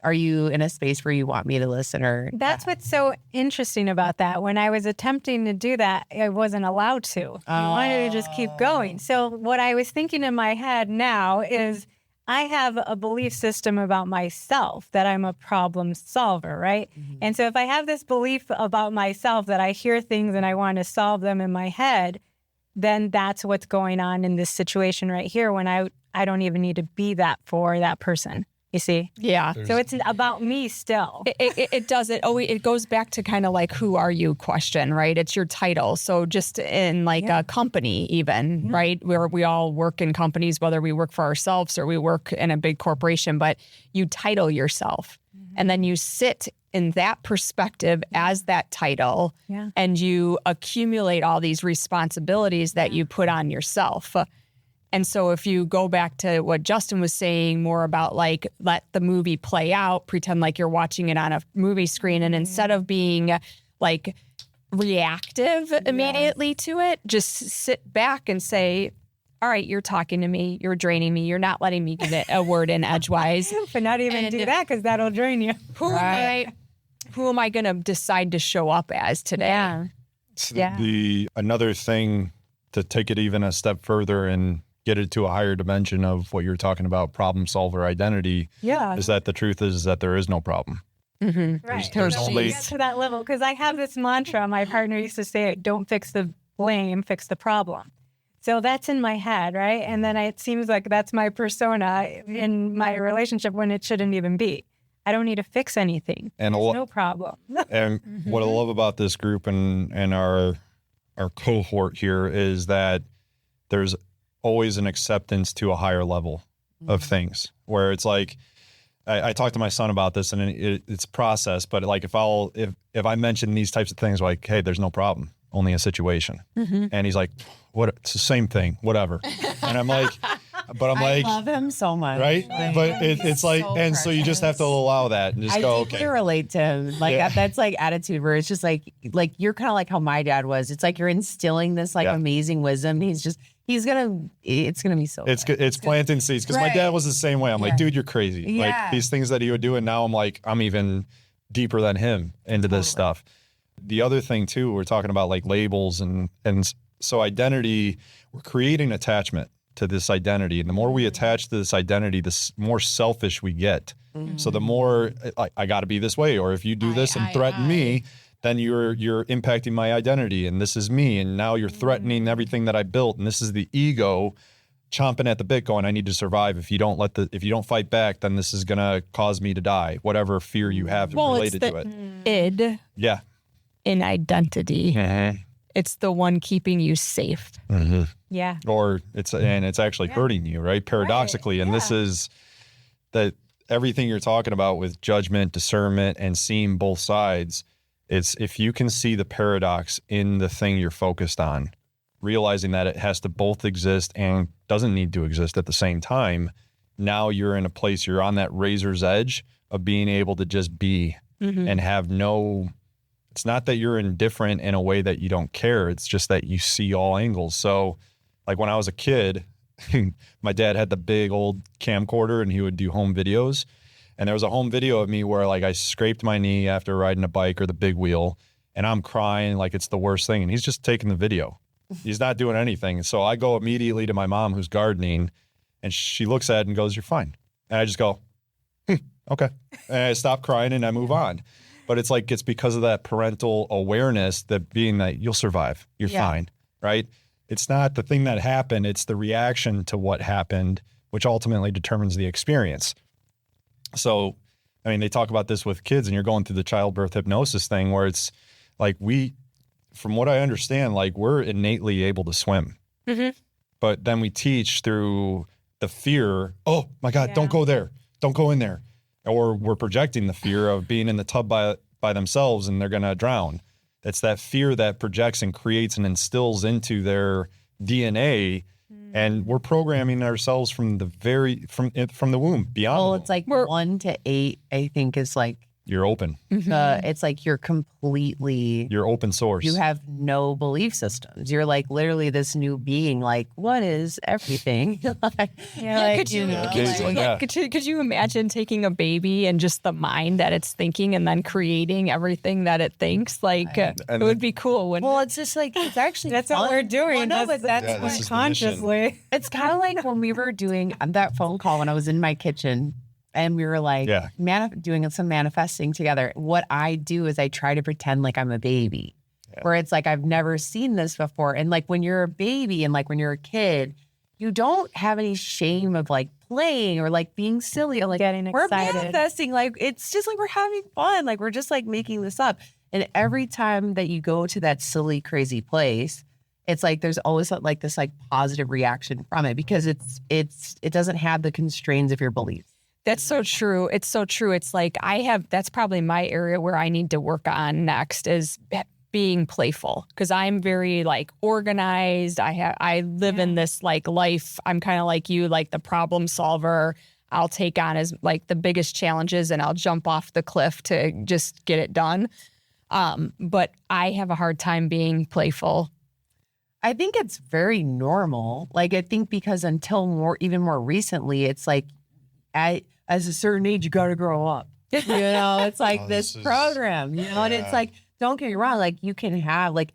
are you in a space where you want me to listen or? That's what's so interesting about that. When I was attempting to do that, I wasn't allowed to. I wanted to just keep going. So what I was thinking in my head now is I have a belief system about myself that I'm a problem solver, right? And so if I have this belief about myself that I hear things and I want to solve them in my head, then that's what's going on in this situation right here when I don't even need to be that for that person. You see? Yeah. So it's about me still. It does. It goes back to kind of like, who are you question, right? It's your title. So just in like a company even, right? Where we all work in companies, whether we work for ourselves or we work in a big corporation, but you title yourself and then you sit in that perspective as that title and you accumulate all these responsibilities that you put on yourself. And so if you go back to what Justin was saying more about like, let the movie play out, pretend like you're watching it on a movie screen. And instead of being like reactive immediately to it, just sit back and say, all right, you're talking to me, you're draining me, you're not letting me get a word in edgewise. But not even do that because that'll drain you. Who am I going to decide to show up as today? Another thing to take it even a step further and get it to a higher dimension of what you're talking about, problem solver identity, is that the truth is that there is no problem. Right. There's only get to that level because I have this mantra. My partner used to say, "Don't fix the blame, fix the problem." So that's in my head, right? And then it seems like that's my persona in my relationship when it shouldn't even be. I don't need to fix anything. And There's no problem. And what I love about this group and our cohort here is that there's always an acceptance to a higher level of things, where it's like, I talked to my son about this, and it's a process, but like if I mention these types of things, like, hey, there's no problem, only a situation. And he's like, what? It's the same thing, whatever. And I'm like, but I'm like, I love him so much. right? But it's like, so and so you just have to allow that and just I go, deeply okay. relate to him. Like that's like attitude where it's just like you're kind of like how my dad was. It's like you're instilling this like amazing wisdom. It's gonna be so good. It's planting seeds, because my dad was the same way. I'm like, dude, you're crazy. Like these things that he would do, and now I'm like, I'm even deeper than him into this stuff. The other thing too, we're talking about like labels and so identity, we're creating attachment to this identity. And the more we attach to this identity, the more selfish we get. So the more I got to be this way, or if you do this and threaten me, then you're impacting my identity, and this is me. And now you're threatening everything that I built. And this is the ego chomping at the bit going, I need to survive. If you don't fight back, then this is going to cause me to die. Whatever fear you have related to it. Id Yeah. in identity. It's the one keeping you safe. Yeah. Or it's actually hurting you, right? Paradoxically. And this is that everything you're talking about with judgment, discernment, and seeing both sides. It's if you can see the paradox in the thing you're focused on, realizing that it has to both exist and doesn't need to exist at the same time. Now you're in a place, you're on that razor's edge of being able to just be and have no, it's not that you're indifferent in a way that you don't care. It's just that you see all angles. So like when I was a kid, my dad had the big old camcorder and he would do home videos. And there was a home video of me where like I scraped my knee after riding a bike or the big wheel, and I'm crying like it's the worst thing. And he's just taking the video. He's not doing anything. So I go immediately to my mom who's gardening, and she looks at it and goes, "You're fine." And I just go, okay. And I stop crying and I move on. But it's like, it's because of that parental awareness that being that you'll survive, you're fine, right? It's not the thing that happened. It's the reaction to what happened, which ultimately determines the experience. So, I mean, they talk about this with kids, and you're going through the childbirth hypnosis thing where it's like from what I understand, like we're innately able to swim, but then we teach through the fear. Oh my God, don't go there. Don't go in there. Or we're projecting the fear of being in the tub by themselves and they're going to drown. It's that fear that projects and creates and instills into their DNA. And we're programming ourselves from the womb beyond. Well, it's like 1 to 8, I think, is like you're open. it's like you're completely, You're open source. you have no belief systems. You're like literally this new being. Like, what is everything? Like, Could you imagine taking a baby and just the mind that it's thinking and then creating everything that it thinks? Like, it would be cool. Well, it's just like, it's actually That's fun. what we're doing. Well, no, that's this is the consciously. It's kind of like when we were doing that phone call when I was in my kitchen and we were like doing some manifesting together. What I do is I try to pretend like I'm a baby, where it's like, I've never seen this before. And like when you're a baby and like when you're a kid, you don't have any shame of like playing or like being silly or like Getting we're excited. manifesting. Like, it's just like we're having fun. Like, we're just like making this up. And every time that you go to that silly, crazy place, it's like there's always like this like positive reaction from it because it doesn't have the constraints of your beliefs. That's so true. It's so true. It's like that's probably my area where I need to work on next is being playful, because I'm very like organized. I live in this like life. I'm kind of like you, like the problem solver. I'll take on as like the biggest challenges and I'll jump off the cliff to just get it done. But I have a hard time being playful. I think it's very normal. Like, I think because until even more recently, it's like as a certain age, you got to grow up. You know, it's like this program, you know, and it's like, don't get me wrong. Like, you can have like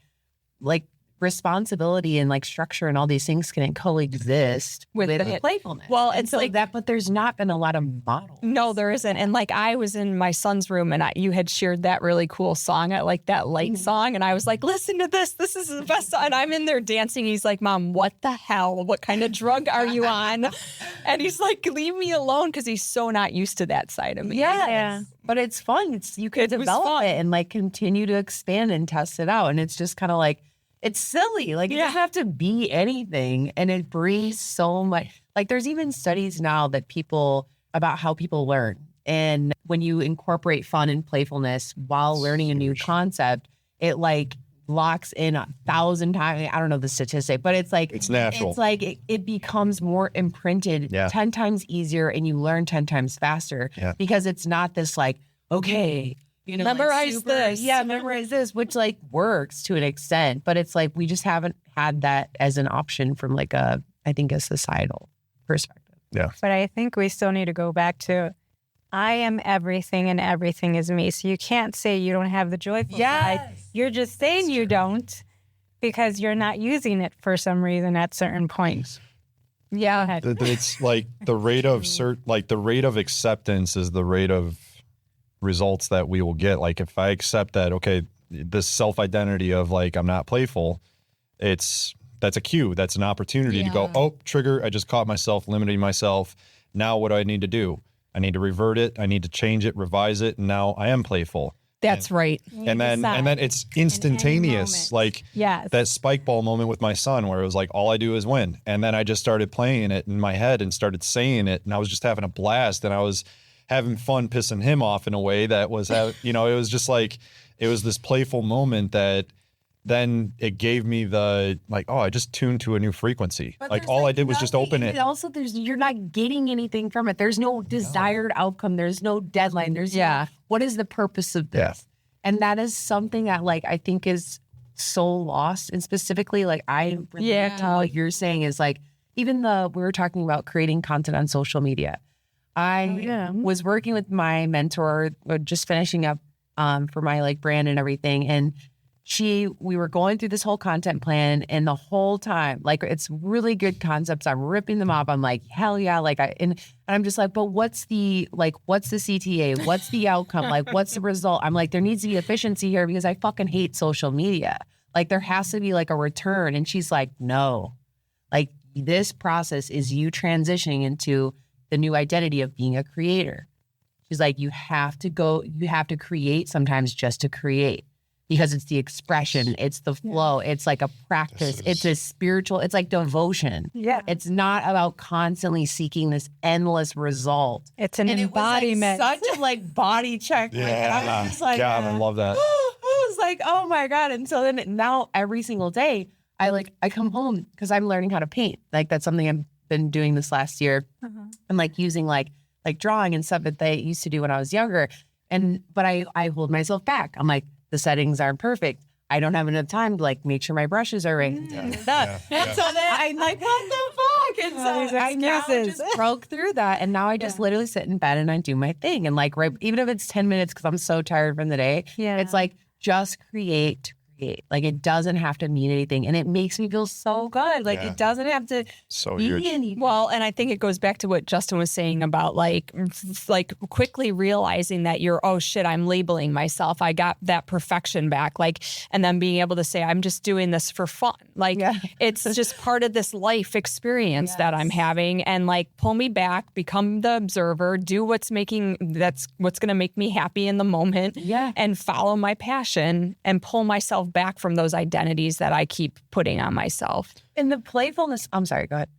responsibility and like structure and all these things can coexist with playfulness. Well, and it's so like that, but there's not been a lot of models. no, there isn't. And like I was in my son's room and you had shared that really cool song, like that light song. And I was like, listen to this. This is the best song. And I'm in there dancing. He's like, Mom, what the hell? What kind of drug are you on? And he's like, leave me alone, because he's so not used to that side of me. Yeah. But it's fun. You could develop it and like continue to expand and test it out. And it's just kind of like, it's silly. Like, it doesn't have to be anything. And it brings so much. Like, there's even studies now about how people learn. And when you incorporate fun and playfulness while learning a new concept, it like locks in 1,000 times. I don't know the statistic, but it's like, it's natural. It's like it becomes more imprinted 10 times easier, and you learn 10 times faster because it's not this like, okay, you know, memorize this. Yeah, memorize this, which like works to an extent, but it's like we just haven't had that as an option from like I think a societal perspective. Yeah. But I think we still need to go back to, I am everything and everything is me. So you can't say you don't have the joyful side. You're just saying you don't because you're not using it for some reason at certain points. Yeah. It's like the rate of the rate of acceptance is the rate of results that we will get. Like if I accept that, okay, this self-identity of like, I'm not playful, that's a cue. That's an opportunity to go, oh, trigger. I just caught myself limiting myself. Now what do I need to do? I need to revert it. I need to change it, revise it. And now I am playful. That's right. And then it's instantaneous. Like that spike ball moment with my son where it was like, all I do is win. And then I just started playing it in my head and started saying it. And I was just having a blast. And I was having fun pissing him off in a way that was, it was just like, it was this playful moment that then it gave me the like, oh, I just tuned to a new frequency. But like all I did was just open it. Also, you're not getting anything from it. There's no desired outcome. There's no deadline. There's what is the purpose of this? Yeah. And that is something that like I think is so lost. And specifically, like I relate to what you're saying is like even we were talking about creating content on social media. I was working with my mentor, just finishing up for my like brand and everything, and we were going through this whole content plan, and the whole time, like, it's really good concepts. I'm ripping them up. I'm like, hell yeah. Like and I'm just like, but what's the CTA? What's the outcome? Like, what's the result? I'm like, there needs to be efficiency here because I fucking hate social media. Like there has to be like a return. And she's like, no, like this process is you transitioning into the new identity of being a creator. She's like, you have to create sometimes just to create. Because it's the expression, it's the flow, it's like a practice, it's a spiritual, it's like devotion. Yeah. It's not about constantly seeking this endless result. It's an embodiment. It was like such a like body check. Yeah. I was like, God, I love that. I was like, oh my God. And so then now every single day, I come home because I'm learning how to paint. Like that's something I've been doing this last year. I'm like using like drawing and stuff that they used to do when I was younger. But I hold myself back. I'm like, the settings aren't perfect. I don't have enough time to like make sure my brushes are right. And so then I'm like, what the fuck? And so I now just broke through that. And now I just literally sit in bed and I do my thing. And like, even if it's 10 minutes, because I'm so tired from the day, it's like, just create. Like it doesn't have to mean anything. And it makes me feel so good. Like it doesn't have to be anything. Well, and I think it goes back to what Justin was saying about like quickly realizing that oh shit, I'm labeling myself. I got that perfection back. Like, and then being able to say, I'm just doing this for fun. Like it's just part of this life experience that I'm having, and like pull me back, become the observer, do what's going to make me happy in the moment. And follow my passion and pull myself back from those identities that I keep putting on myself. And the playfulness, I'm sorry, go ahead.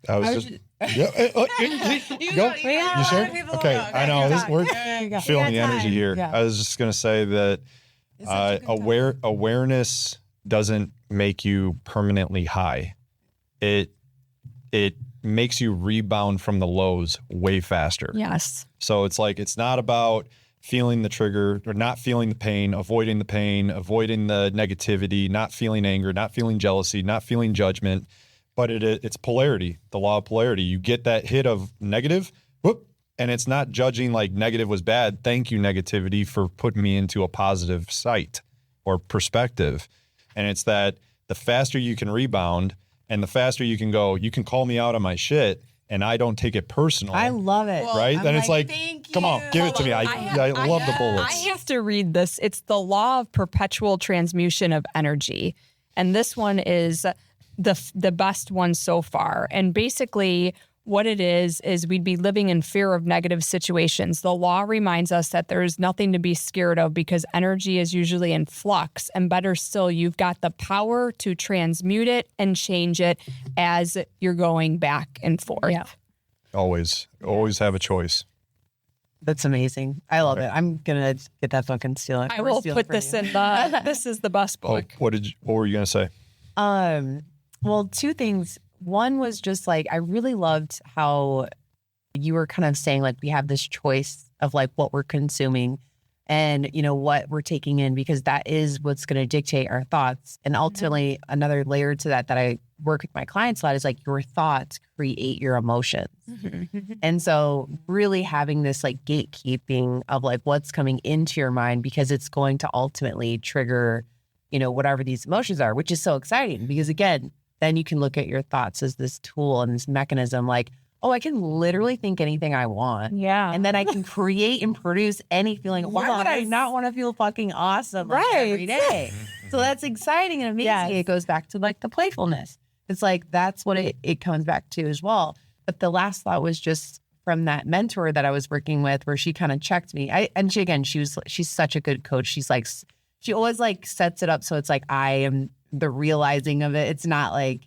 I was just go. You sure? Okay, I know. We're feeling the energy here. I was just going to say that awareness doesn't make you permanently high. It makes you rebound from the lows way faster. Yes. So it's like, it's not about feeling the trigger or not feeling the pain, avoiding the negativity, not feeling anger, not feeling jealousy, not feeling judgment, but it's polarity, the law of polarity. You get that hit of negative, whoop, and it's not judging like negative was bad. Thank you, negativity, for putting me into a positive sight or perspective. And it's that the faster you can rebound and the faster you can go, you can call me out on my shit and I don't take it personal. I love it. Right? I'm Then it's like, thank come on, you. give it to me. I love the I bullets. have to read this. It's the law of perpetual transmutation of energy. And this one is the best one so far. And basically what it is we'd be living in fear of negative situations. The law reminds us that there is nothing to be scared of because energy is usually in flux. And better still, you've got the power to transmute it and change it as you're going back and forth. Yeah. Always have a choice. That's amazing. I love it. I'm gonna get that book and steal it. I will put this in the, this is the best Oh, book. what were you going to say? Well, two things. One was just like, I really loved how you were kind of saying like we have this choice of like what we're consuming and, you know, what we're taking in, because that is what's going to dictate our thoughts. And ultimately, another layer to that I work with my clients a lot is like your thoughts create your emotions. And so really having this like gatekeeping of like what's coming into your mind, because it's going to ultimately trigger, you know, whatever these emotions are, which is so exciting because again, then you can look at your thoughts as this tool and this mechanism like, oh, I can literally think anything I want. Yeah. And then I can create and produce any feeling. Why would I not want to feel fucking awesome like, every day? So that's exciting and amazing. Yes. It goes back to like the playfulness. It's like, that's what it comes back to as well. But the last thought was just from that mentor that I was working with where she kind of checked me. She's such a good coach. She's like, she always like sets it up. So it's like, I am the realizing of it. It's not like,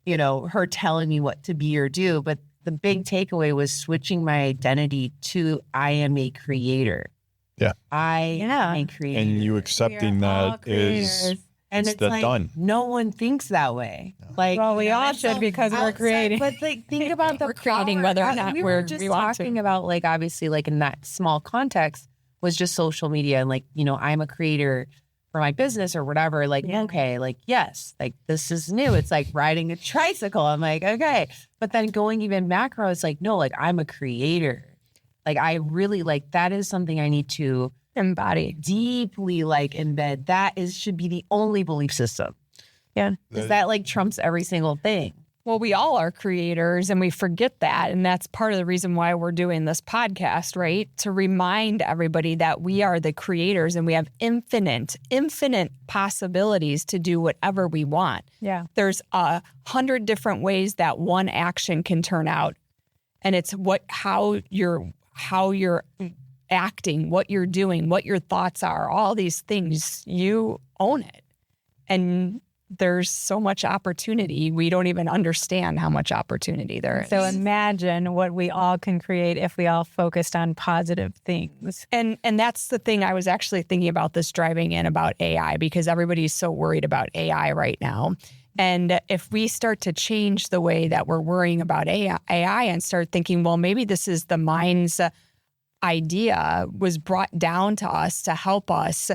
you know, her telling me what to be or do, but the big takeaway was switching my identity to I am a creator. Yeah. I am a creator. And you accepting that is and it's it's like, done. no one thinks that way. Like, Well, we all and so should because we're creating. But like, think about the We're creating power. whether or not we we're were just we want talking to. about like, obviously like in that small context was just social media and like, you know, I'm a creator for my business or whatever. Like, okay, like, yes, like this is new. It's like riding a tricycle. I'm like, okay. But then going even macro, it's like, no, like I'm a creator. Like I really like, that is something I need to Embody. deeply like embed. Should be the only belief system. Yeah. Because that like trumps every single thing. Well, we all are creators and we forget that. And that's part of the reason why we're doing this podcast, right? To remind everybody that we are the creators and we have infinite possibilities to do whatever we want. Yeah. There's 100 different ways that one action can turn out. And it's how you're acting, what you're doing, what your thoughts are, all these things, you own it. And there's so much opportunity. We don't even understand how much opportunity there is. So imagine what we all can create if we all focused on positive things. And that's the thing I was actually thinking about this driving in about AI, because everybody's so worried about AI right now. And if we start to change the way that we're worrying about AI and start thinking, well, maybe this is the mind's idea was brought down to us to help us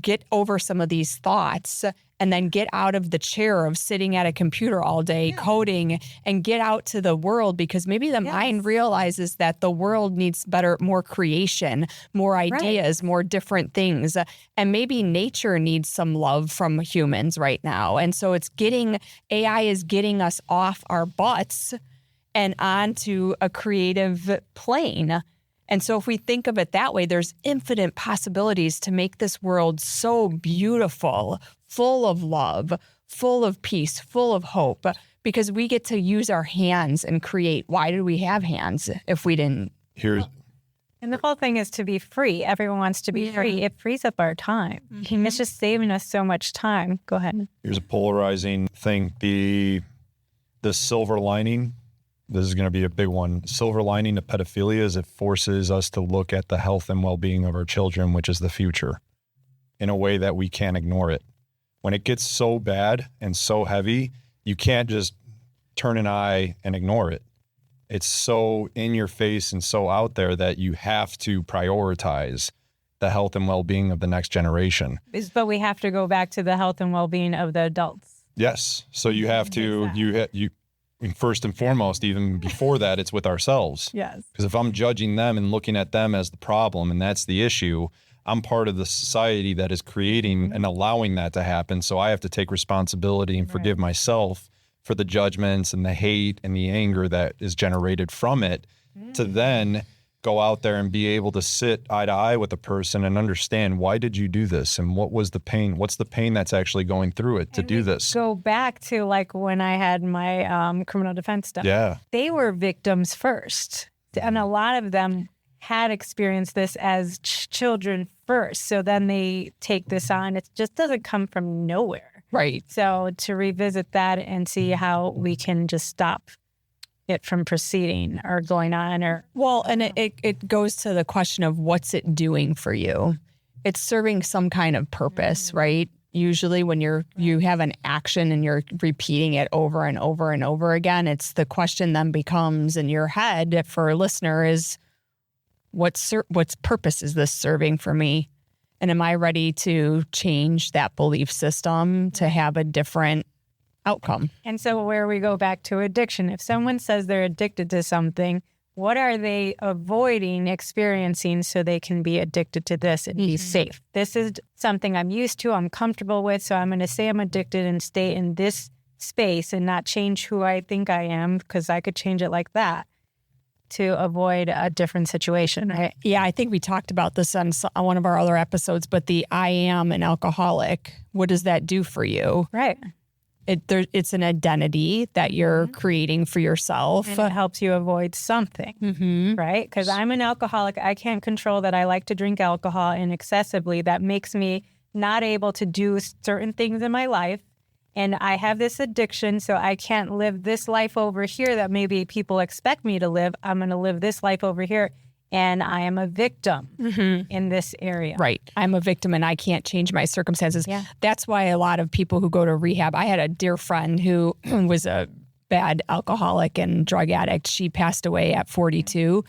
get over some of these thoughts and then get out of the chair of sitting at a computer all day coding and get out to the world, because maybe the mind realizes that the world needs more creation, more ideas, more different things. And maybe nature needs some love from humans right now. And so AI is getting us off our butts and onto a creative plane. And so if we think of it that way, there's infinite possibilities to make this world so beautiful, full of love, full of peace, full of hope, because we get to use our hands and create. Why do we have hands if we didn't? And the whole thing is to be free. Everyone wants to be free. It frees up our time. It's just saving us so much time. Go ahead. Here's a polarizing thing. The silver lining. This is going to be a big one. Silver lining to pedophilia is it forces us to look at the health and well-being of our children, which is the future, in a way that we can't ignore it. When it gets so bad and so heavy, you can't just turn an eye and ignore it. It's so in your face and so out there that you have to prioritize the health and well-being of the next generation. But we have to go back to the health and well-being of the adults. Yes. So you have to, you first and foremost, even before that, it's with ourselves. Yes. Because if I'm judging them and looking at them as the problem and that's the issue, I'm part of the society that is creating and allowing that to happen. So I have to take responsibility and forgive myself for the judgments and the hate and the anger that is generated from it, to then go out there and be able to sit eye to eye with a person and understand, why did you do this? And what was the pain? What's the pain that's actually going through it to do this? Go back to like when I had my criminal defense stuff. Yeah. They were victims first. And a lot of them had experienced this as children first. So then they take this on. It just doesn't come from nowhere. Right. So to revisit that and see how we can just stop it from proceeding or going on, or Well, and it goes to the question of what's it doing for you? It's serving some kind of purpose, right? Usually when you have an action and you're repeating it over and over and over again, it's the question then becomes in your head for a listener is, what's purpose is this serving for me? And am I ready to change that belief system to have a different outcome? And so where we go back to addiction, if someone says they're addicted to something, what are they avoiding experiencing so they can be addicted to this and be safe? This is something I'm used to, I'm comfortable with, so I'm going to say I'm addicted and stay in this space and not change who I think I am, because I could change it like that to avoid a different situation, right? Yeah, I think we talked about this on one of our other episodes, but the I am an alcoholic, what does that do for you? Right. It's an identity that you're creating for yourself. And it helps you avoid something, right? Because I'm an alcoholic. I can't control that I like to drink alcohol and excessively. That makes me not able to do certain things in my life. And I have this addiction, so I can't live this life over here that maybe people expect me to live. I'm going to live this life over here. And I am a victim in this area. Right. I'm a victim and I can't change my circumstances. Yeah. That's why a lot of people who go to rehab, I had a dear friend who was a bad alcoholic and drug addict. She passed away at 42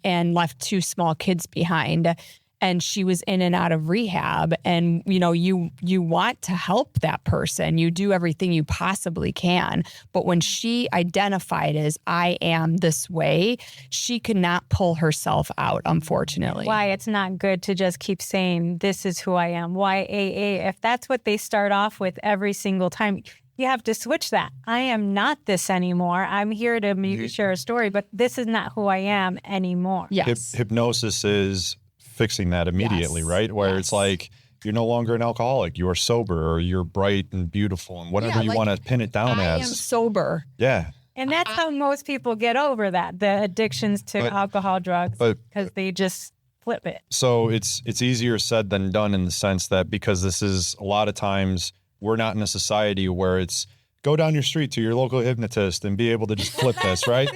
and left 2 small kids behind. And she was in and out of rehab. And, you want to help that person. You do everything you possibly can. But when she identified as I am this way, she could not pull herself out, unfortunately. Why it's not good to just keep saying, this is who I am. Why AA? If that's what they start off with every single time, you have to switch that. I am not this anymore. I'm here to maybe share a story, but this is not who I am anymore. Yes. Hypnosis is fixing that immediately, right? Where it's like, you're no longer an alcoholic, you are sober, or you're bright and beautiful, and whatever you want to pin it down I as. am sober. Yeah. And that's how most people get over that, the addictions to alcohol, drugs, because they just flip it. So it's easier said than done, in the sense that, because this is a lot of times, we're not in a society where it's go down your street to your local hypnotist and be able to just flip this, right?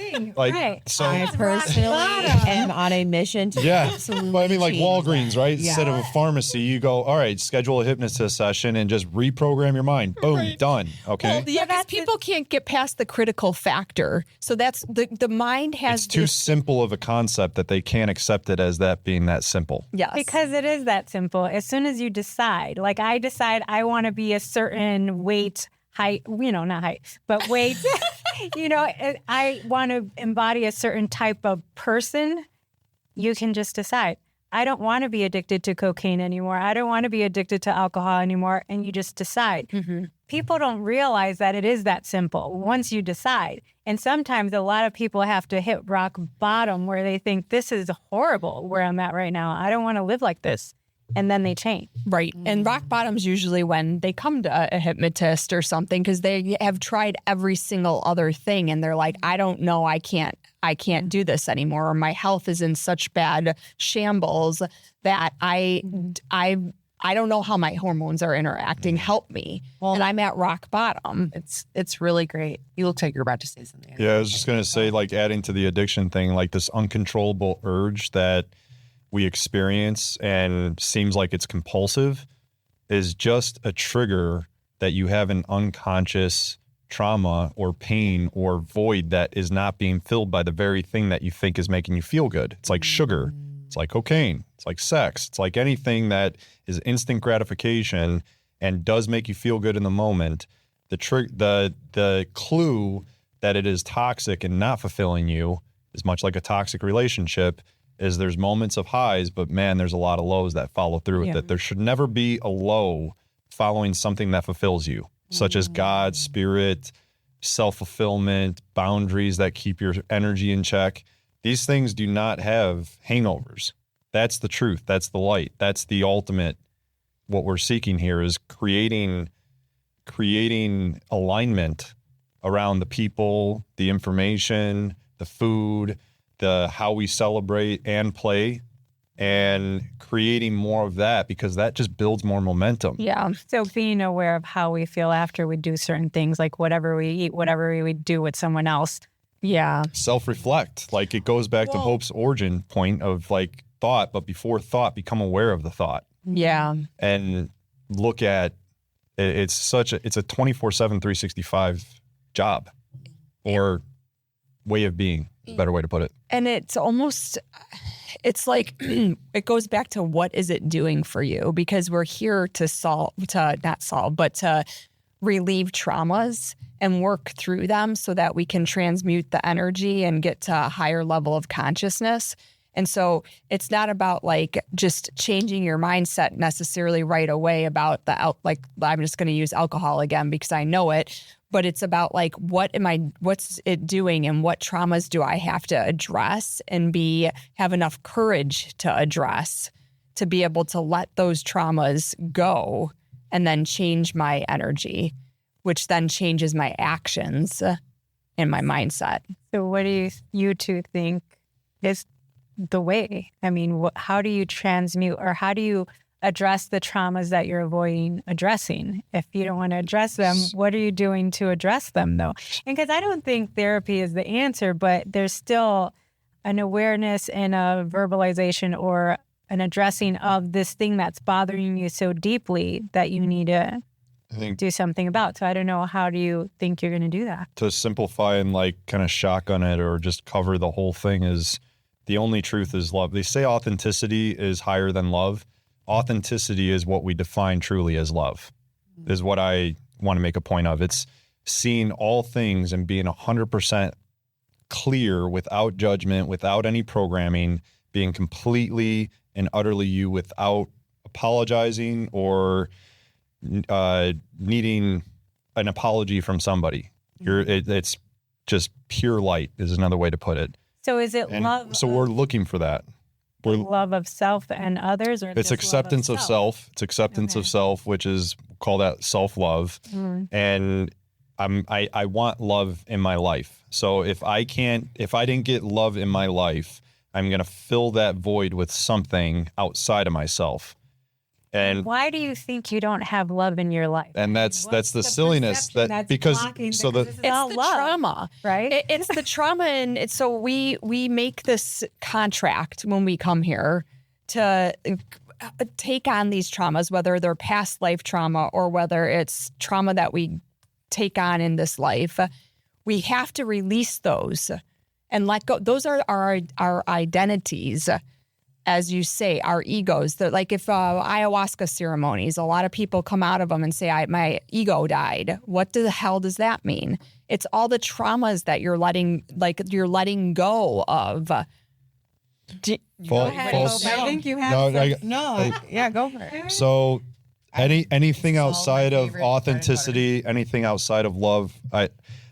So I personally am on a mission to absolutely Well, I mean, like change Walgreens, that. right? Yeah. Instead of a pharmacy, you go, all right, schedule a hypnotist session and just reprogram your mind. Boom, done. Okay. Well, yeah, because people can't get past the critical factor. So that's the mind has It's too simple of a concept that they can't accept it as that being that simple. Yes. Because it is that simple. As soon as you decide, like I decide I want to be a certain weight, height, not height, but weight, I want to embody a certain type of person, you can just decide. I don't want to be addicted to cocaine anymore. I don't want to be addicted to alcohol anymore. And you just decide. People don't realize that it is that simple once you decide. And sometimes a lot of people have to hit rock bottom where they think, this is horrible where I'm at right now. I don't want to live like this. And then they change. Right. And rock bottom's usually when they come to a hypnotist or something, because they have tried every single other thing and they're like, I don't know, I can't do this anymore, or my health is in such bad shambles that I don't know how my hormones are interacting. Help me. And I'm at rock bottom. It's really great. You look like you're about to say something. Yeah, I was just going to say, like, adding to the addiction thing, like this uncontrollable urge that we experience and seems like it's compulsive is just a trigger that you have an unconscious trauma or pain or void that is not being filled by the very thing that you think is making you feel good. It's like sugar. It's like cocaine. It's like sex. It's like anything that is instant gratification and does make you feel good in the moment. The clue that it is toxic and not fulfilling you is much like a toxic relationship. is there's moments of highs, but man, there's a lot of lows that follow through with it. There should never be a low following something that fulfills you, such as God, spirit, self-fulfillment, boundaries that keep your energy in check. These things do not have hangovers. That's the truth. That's the light. That's the ultimate. What we're seeking here is creating alignment around the people, the information, the food, the how we celebrate and play, and creating more of that, because that just builds more momentum. Yeah. So being aware of how we feel after we do certain things, like whatever we eat, whatever we would do with someone else. Yeah. Self-reflect. Like it goes back to Hope's origin point of like thought, but before thought, become aware of the thought. Yeah. And look at it's a 24/7, 365 job or way of being, is a better way to put it. And it's like it goes back to what is it doing for you? Because we're here to relieve traumas and work through them so that we can transmute the energy and get to a higher level of consciousness. And so it's not about like just changing your mindset necessarily right away about I'm just going to use alcohol again because I know it, but it's about like, what's it doing and what traumas do I have to address and have enough courage to address to be able to let those traumas go and then change my energy, which then changes my actions and my mindset. So what do you two think is the way? I mean, how do you transmute, or how do you address the traumas that you're avoiding addressing? If you don't want to address them, what are you doing to address them though? And because I don't think therapy is the answer, but there's still an awareness and a verbalization or an addressing of this thing that's bothering you so deeply that you need to do something about. So I don't know, how do you think you're going to do that? To simplify and like kind of shotgun it or just cover the whole thing is the only truth is love. They say authenticity is higher than love. Authenticity is what we define truly as love, is what I want to make a point of. It's seeing all things and being 100% clear without judgment, without any programming, being completely and utterly you without apologizing or needing an apology from somebody. It's just pure light is another way to put it. So is it love? So we're looking for that. We're love of self and others, or it's acceptance of self. It's acceptance of self, which is call that self-love. And I want love in my life. So if I didn't get love in my life, I'm going to fill that void with something outside of myself. And why do you think you don't have love in your life? And that's the silliness that because so the it's the trauma, right? It's the trauma, and it's so we make this contract when we come here to take on these traumas, whether they're past life trauma or whether it's trauma that we take on in this life. We have to release those and let go. Those are our identities. As you say, our egos. That like if ayahuasca ceremonies, a lot of people come out of them and say, my ego died. What the hell does that mean? It's all the traumas that you're letting go of. False. I think you have yeah, go for it. So anything outside of authenticity, anything outside of love,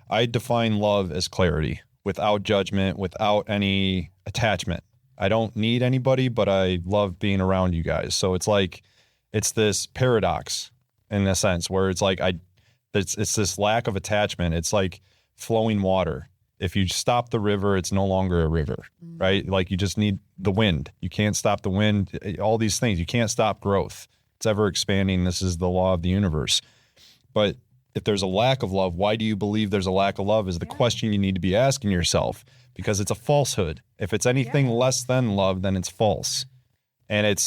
I define love as clarity, without judgment, without any attachment. I don't need anybody, but I love being around you guys. So it's like, it's this paradox in a sense where it's like, it's this lack of attachment. It's like flowing water. If you stop the river, it's no longer a river, right? Like you just need the wind. You can't stop the wind, all these things. You can't stop growth. It's ever expanding. This is the law of the universe. But if there's a lack of love, why do you believe there's a lack of love is the question you need to be asking yourself, because it's a falsehood. If it's anything less than love, then it's false. And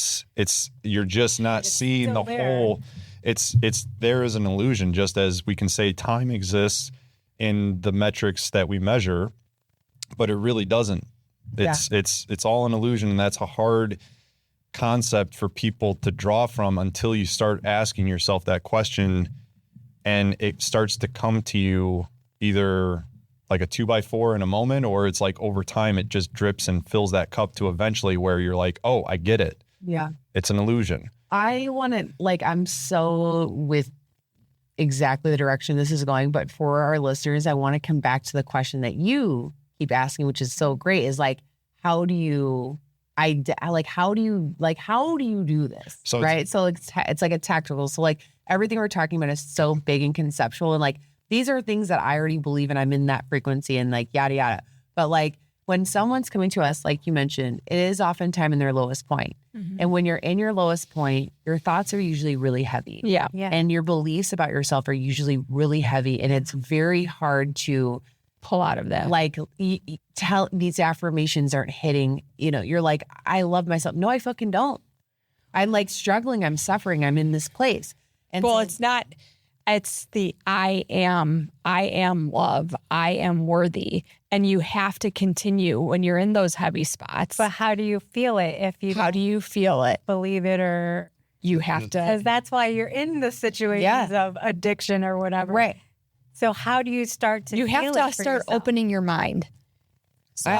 you're just not seeing the whole, it's there as an illusion, just as we can say time exists in the metrics that we measure, but it really doesn't. It's all an illusion, and that's a hard concept for people to draw from until you start asking yourself that question, and it starts to come to you either like a 2x4 in a moment, or it's like over time it just drips and fills that cup to eventually where you're like, oh, I get it. Yeah. It's an illusion. I want to, like, I'm so with exactly the direction this is going, but for our listeners, I want to come back to the question that you keep asking, which is so great, is like, how do you do this? So right. So it's like a tactical. So like everything we're talking about is so big and conceptual. And like, these are things that I already believe and I'm in that frequency and like, yada, yada. But like when someone's coming to us, like you mentioned, it is oftentimes in their lowest point. Mm-hmm. And when you're in your lowest point, your thoughts are usually really heavy. Yeah. Yeah. And your beliefs about yourself are usually really heavy. And it's very hard to Pull out of that. like tell these affirmations aren't hitting, you're like, I love myself. No, I fucking don't. I'm like struggling. I'm suffering. I'm in this place. And Well, so, it's not, it's the I am love, I am worthy. And you have to continue when you're in those heavy spots. But how do you feel it if you How do you feel it? believe it, or You have because to. that's why you're in the situations of addiction or whatever. right. So how do you start to You have feel to it for start yourself? opening your mind. So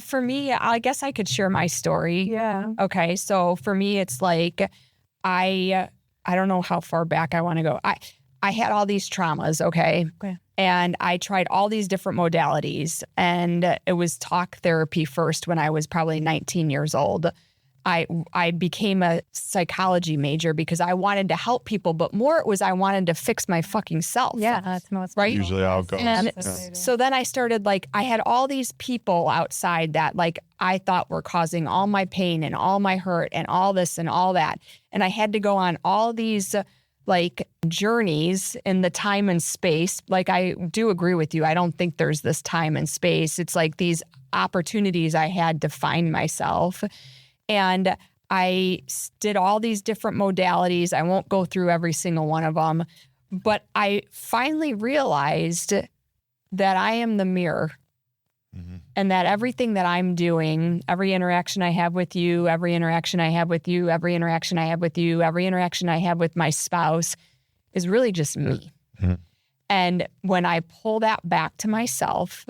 for me, I guess I could share my story. Yeah. Okay. So for me, it's like, I don't know how far back I want to go. I had all these traumas. Okay. And I tried all these different modalities, and it was talk therapy first when I was probably 19 years old. I became a psychology major because I wanted to help people, but more it was I wanted to fix my fucking self. Yeah, that's most Right? Usually how it goes. And Yeah. so then I started I had all these people outside that I thought were causing all my pain and all my hurt and all this and all that. And I had to go on all these journeys in the time and space. I do agree with you. I don't think there's this time and space. It's like these opportunities I had to find myself. And I did all these different modalities. I won't go through every single one of them, but I finally realized that I am the mirror. Mm-hmm. And that everything that I'm doing, every interaction I have with you, every interaction I have with you, every interaction I have with you, every interaction I have with my spouse is really just me. Mm-hmm. And when I pull that back to myself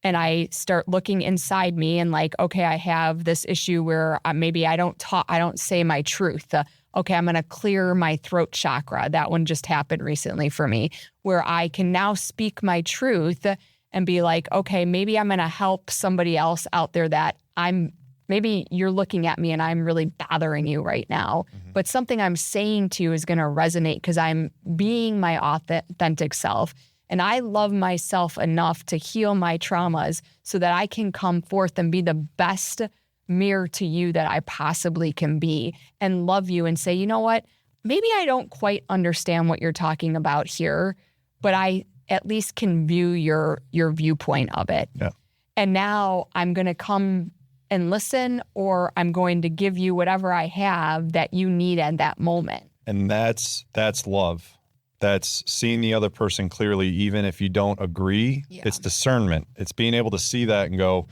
and I start looking inside me and okay, I have this issue where maybe I don't say my truth. Okay, I'm going to clear my throat chakra. That one just happened recently for me, where I can now speak my truth and be like, okay, maybe I'm going to help somebody else out there that maybe you're looking at me and I'm really bothering you right now. Mm-hmm. But something I'm saying to you is going to resonate because I'm being my authentic self. And I love myself enough to heal my traumas so that I can come forth and be the best mirror to you that I possibly can be and love you and say, you know what, maybe I don't quite understand what you're talking about here, but I at least can view your viewpoint of it. Yeah. And now I'm going to come and listen, or I'm going to give you whatever I have that you need at that moment. And that's love. That's seeing the other person clearly, even if you don't agree. Yeah. It's discernment. It's being able to see that and go,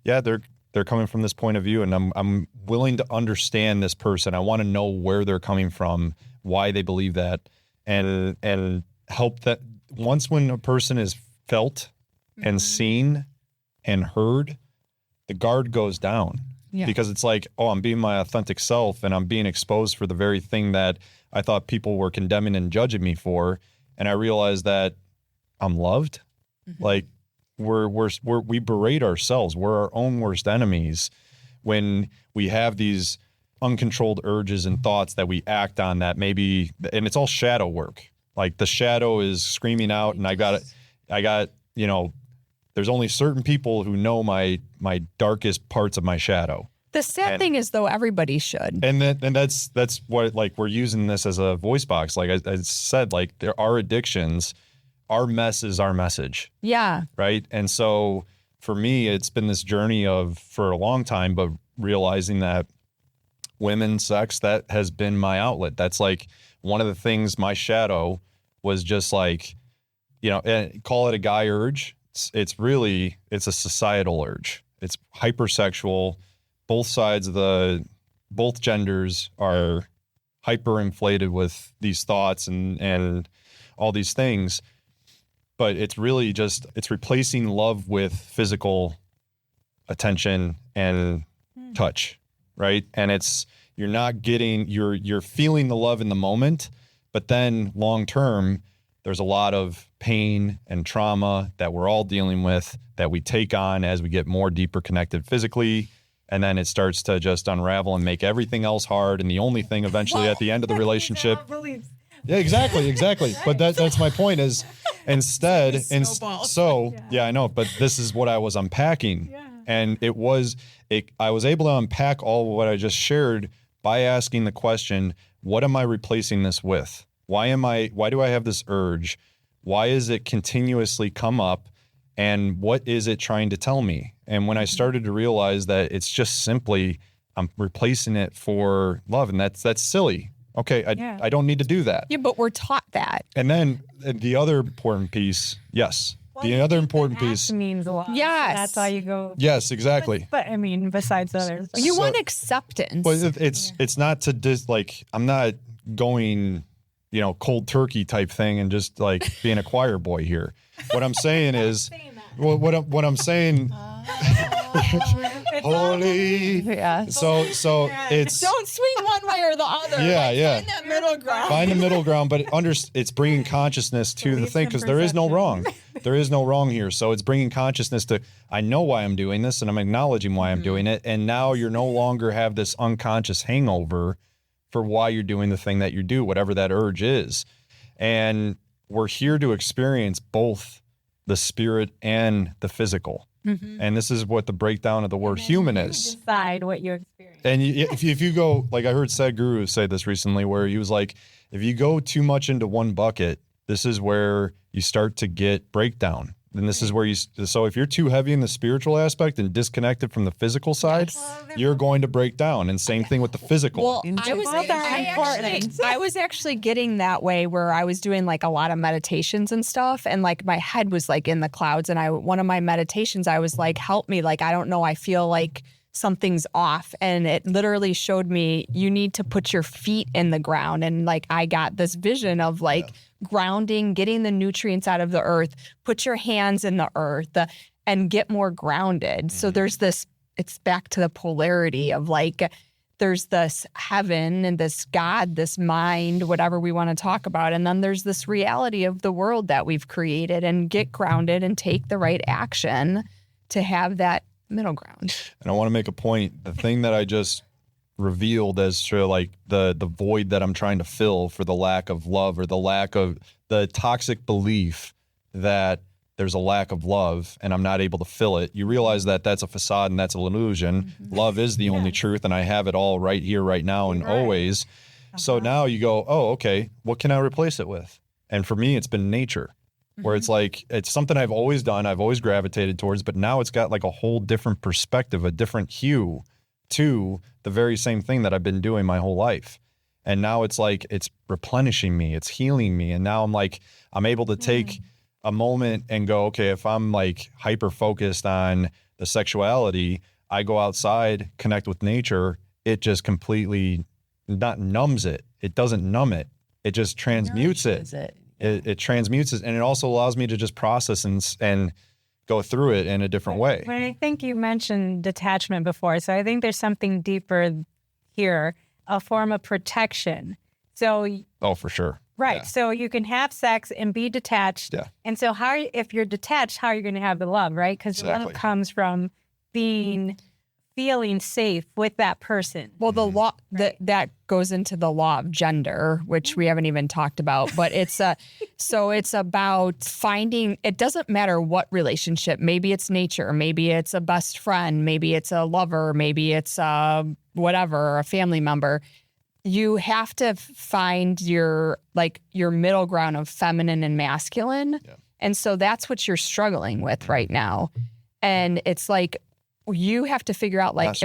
yeah, they're coming from this point of view, and I'm willing to understand this person. I want to know where they're coming from, why they believe that, and help that. Once when a person is felt and seen and heard, the guard goes down. Yeah. Because it's like, oh, I'm being my authentic self and I'm being exposed for the very thing that I thought people were condemning and judging me for. And I realized that I'm loved. Mm-hmm. Like we berate ourselves. We're our own worst enemies when we have these uncontrolled urges and thoughts that we act on that maybe, and it's all shadow work. Like the shadow is screaming out, and I got, there's only certain people who know my darkest parts of my shadow. The sad thing is, though, everybody should. And that's what, we're using this as a voice box. Like I said, there are addictions. Our mess is our message. Yeah. Right. And so for me, it's been this journey for a long time, but realizing that women's sex, that has been my outlet. That's one of the things my shadow was just call it a guy urge. It's a societal urge. It's hypersexual. Both sides of both genders are hyper inflated with these thoughts and all these things. but it's really just, it's replacing love with physical attention and touch, right? And it's, you're not getting, you're feeling the love in the moment, but then long term, there's a lot of pain and trauma that we're all dealing with that we take on as we get more deeper connected physically. And then it starts to just unravel and make everything else hard. And the only thing eventually at the end of the relationship. Yeah, exactly. But that's my point is instead, I know, but this is what I was unpacking. Yeah. And I was able to unpack all of what I just shared by asking the question, what am I replacing this with? Why do I have this urge? Why is it continuously come up? And what is it trying to tell me? And when I started to realize that it's just simply, I'm replacing it for love. And that's silly. Okay. I don't need to do that. Yeah, but we're taught that. And then the other important piece, yes. The other important piece means a lot. Yes. That's how you go. Yes, exactly. But I mean, besides others. You want acceptance. But it's not to I'm not going, cold turkey type thing and just like being a choir boy here. What I'm saying is, what I'm saying, holy. Yeah. So it's, don't swing one way or the other. Yeah. Find that middle ground. Find the middle ground, but it's bringing consciousness to the thing, because there is no wrong. There is no wrong here. So it's bringing consciousness to, I know why I'm doing this and I'm acknowledging why I'm doing it. And now you're no longer have this unconscious hangover for why you're doing the thing that you do, whatever that urge is. And we're here to experience both the spirit and the physical. Mm-hmm. And this is what the breakdown of the word human is. Decide what you experience. And if you go, like I heard Sadhguru say this recently, where he was like, if you go too much into one bucket, this is where you start to get breakdown. And this is where so if you're too heavy in the spiritual aspect and disconnected from the physical side, you're going to break down. And same thing with the physical. Well, I was actually getting that way where I was doing like a lot of meditations and stuff. And like my head was like in the clouds. And one of my meditations, I was like, help me. Like, I don't know. I feel like something's off. And it literally showed me, you need to put your feet in the ground. And like, I got this vision of like, grounding, getting the nutrients out of the earth, put your hands in the earth and get more grounded. Mm-hmm. So there's this, it's back to the polarity of like, there's this heaven and this God, this mind, whatever we want to talk about. And then there's this reality of the world that we've created, and get grounded and take the right action to have that middle ground. And I want to make a point. The thing that I just revealed as to like the void that I'm trying to fill for the lack of love, or the lack of the toxic belief that there's a lack of love and I'm not able to fill it. You realize that that's a facade and that's an illusion. Mm-hmm. Love is the only truth, and I have it all right here, right now, and always. So now you go, oh, okay, what can I replace it with? And for me, it's been nature, where it's like, it's something I've always done, I've always gravitated towards, but now it's got like a whole different perspective, a different hue to the very same thing that I've been doing my whole life. And now it's like, it's replenishing me, it's healing me. And now I'm able to take a moment and go, okay, if I'm like hyper focused on the sexuality, I go outside, connect with nature, it just completely not numbs it. It doesn't numb it. It just transmutes it. It transmutes it. And it also allows me to just process and go through it in a different way. But I think you mentioned detachment before. So I think there's something deeper here, a form of protection. So, oh, for sure. Right. Yeah. So you can have sex and be detached. Yeah. And so if you're detached, how are you going to have the love, right? Because love comes from feeling safe with that person. Well, the law that goes into the law of gender, which we haven't even talked about, but it's so it's about finding, it doesn't matter what relationship, maybe it's nature, maybe it's a best friend, maybe it's a lover, maybe it's whatever, a family member. You have to find your middle ground of feminine and masculine. Yeah. And so that's what you're struggling with right now. And it's like, you have to figure out, like,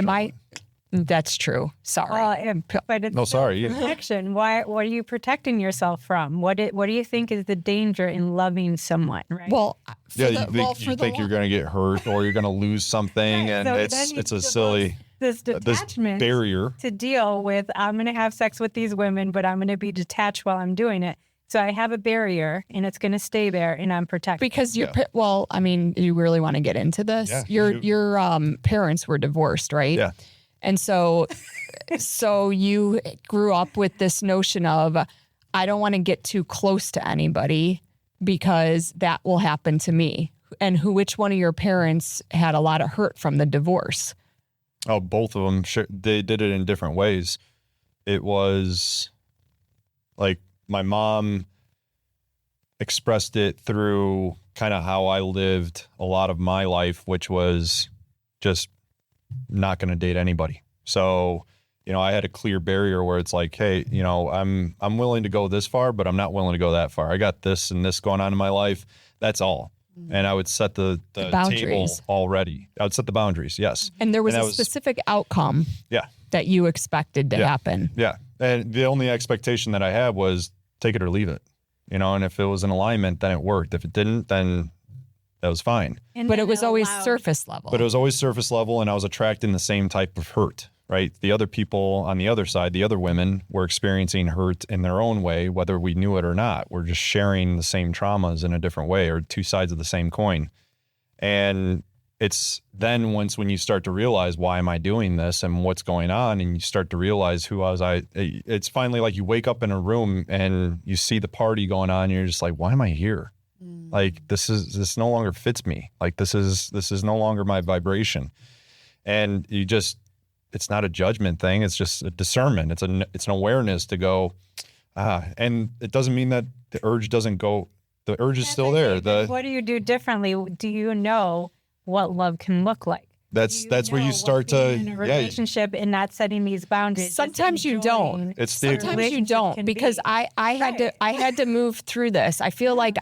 that's true. Sorry. But it's no, sorry. Protection. What are you protecting yourself from? What do you think is the danger in loving someone, right? Well, you think you're going to get hurt or you're going to lose something. Right. And so it's a silly... This detachment barrier to deal with, I'm going to have sex with these women, but I'm going to be detached while I'm doing it. So I have a barrier and it's going to stay there and I'm protected. Because well, I mean, you really want to get into this? Yeah, your parents were divorced, right? Yeah. And so you grew up with this notion of, I don't want to get too close to anybody because that will happen to me. And which one of your parents had a lot of hurt from the divorce? Oh, both of them. They did it in different ways. It was like my mom expressed it through kind of how I lived a lot of my life, which was just not going to date anybody. So, you know, I had a clear barrier where it's like, hey, you know, I'm willing to go this far, but I'm not willing to go that far. I got this and this going on in my life. That's all. And I would set the table already. I would set the boundaries. Yes. And there was a specific outcome that you expected to happen. Yeah. And the only expectation that I had was take it or leave it, you know, and if it was in alignment, then it worked. If it didn't, then that was fine. But it was always surface level. But it was always surface level, and I was attracting the same type of hurt, right? The other people on the other side, the other women, were experiencing hurt in their own way, whether we knew it or not. We're just sharing the same traumas in a different way, or two sides of the same coin. And it's then when you start to realize, why am I doing this and what's going on? And you start to realize who was I. It's finally like you wake up in a room and you see the party going on. And you're just like, why am I here? Like, this no longer fits me. Like, this is no longer my vibration. And it's not a judgment thing. It's just a discernment. It's an awareness to go, and it doesn't mean that the urge doesn't go. The urge is still there. What do you do differently? Do you know what love can look like? That's where you start to in a relationship and not setting these boundaries. Sometimes you don't. Sometimes you don't, because I had to move through this. I feel like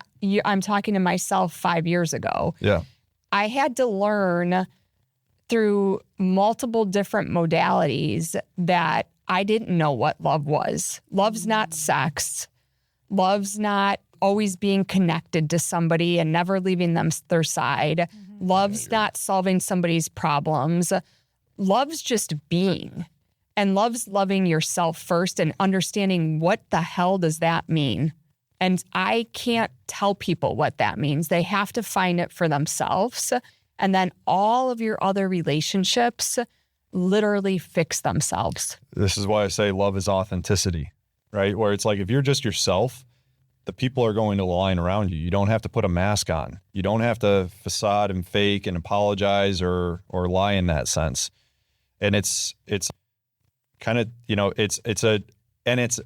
I'm talking to myself 5 years ago. Yeah. I had to learn through multiple different modalities that I didn't know what love was. Love's not sex. Love's not always being connected to somebody and never leaving their side. Love's not solving somebody's problems. Love's just being. And love's loving yourself first and understanding what the hell does that mean. And I can't tell people what that means. They have to find it for themselves. And then all of your other relationships literally fix themselves. This is why I say love is authenticity, right? Where it's like, if you're just yourself, the people are going to align around you. You don't have to put a mask on. You don't have to facade and fake and apologize or lie in that sense. And it's kind of, you know, it's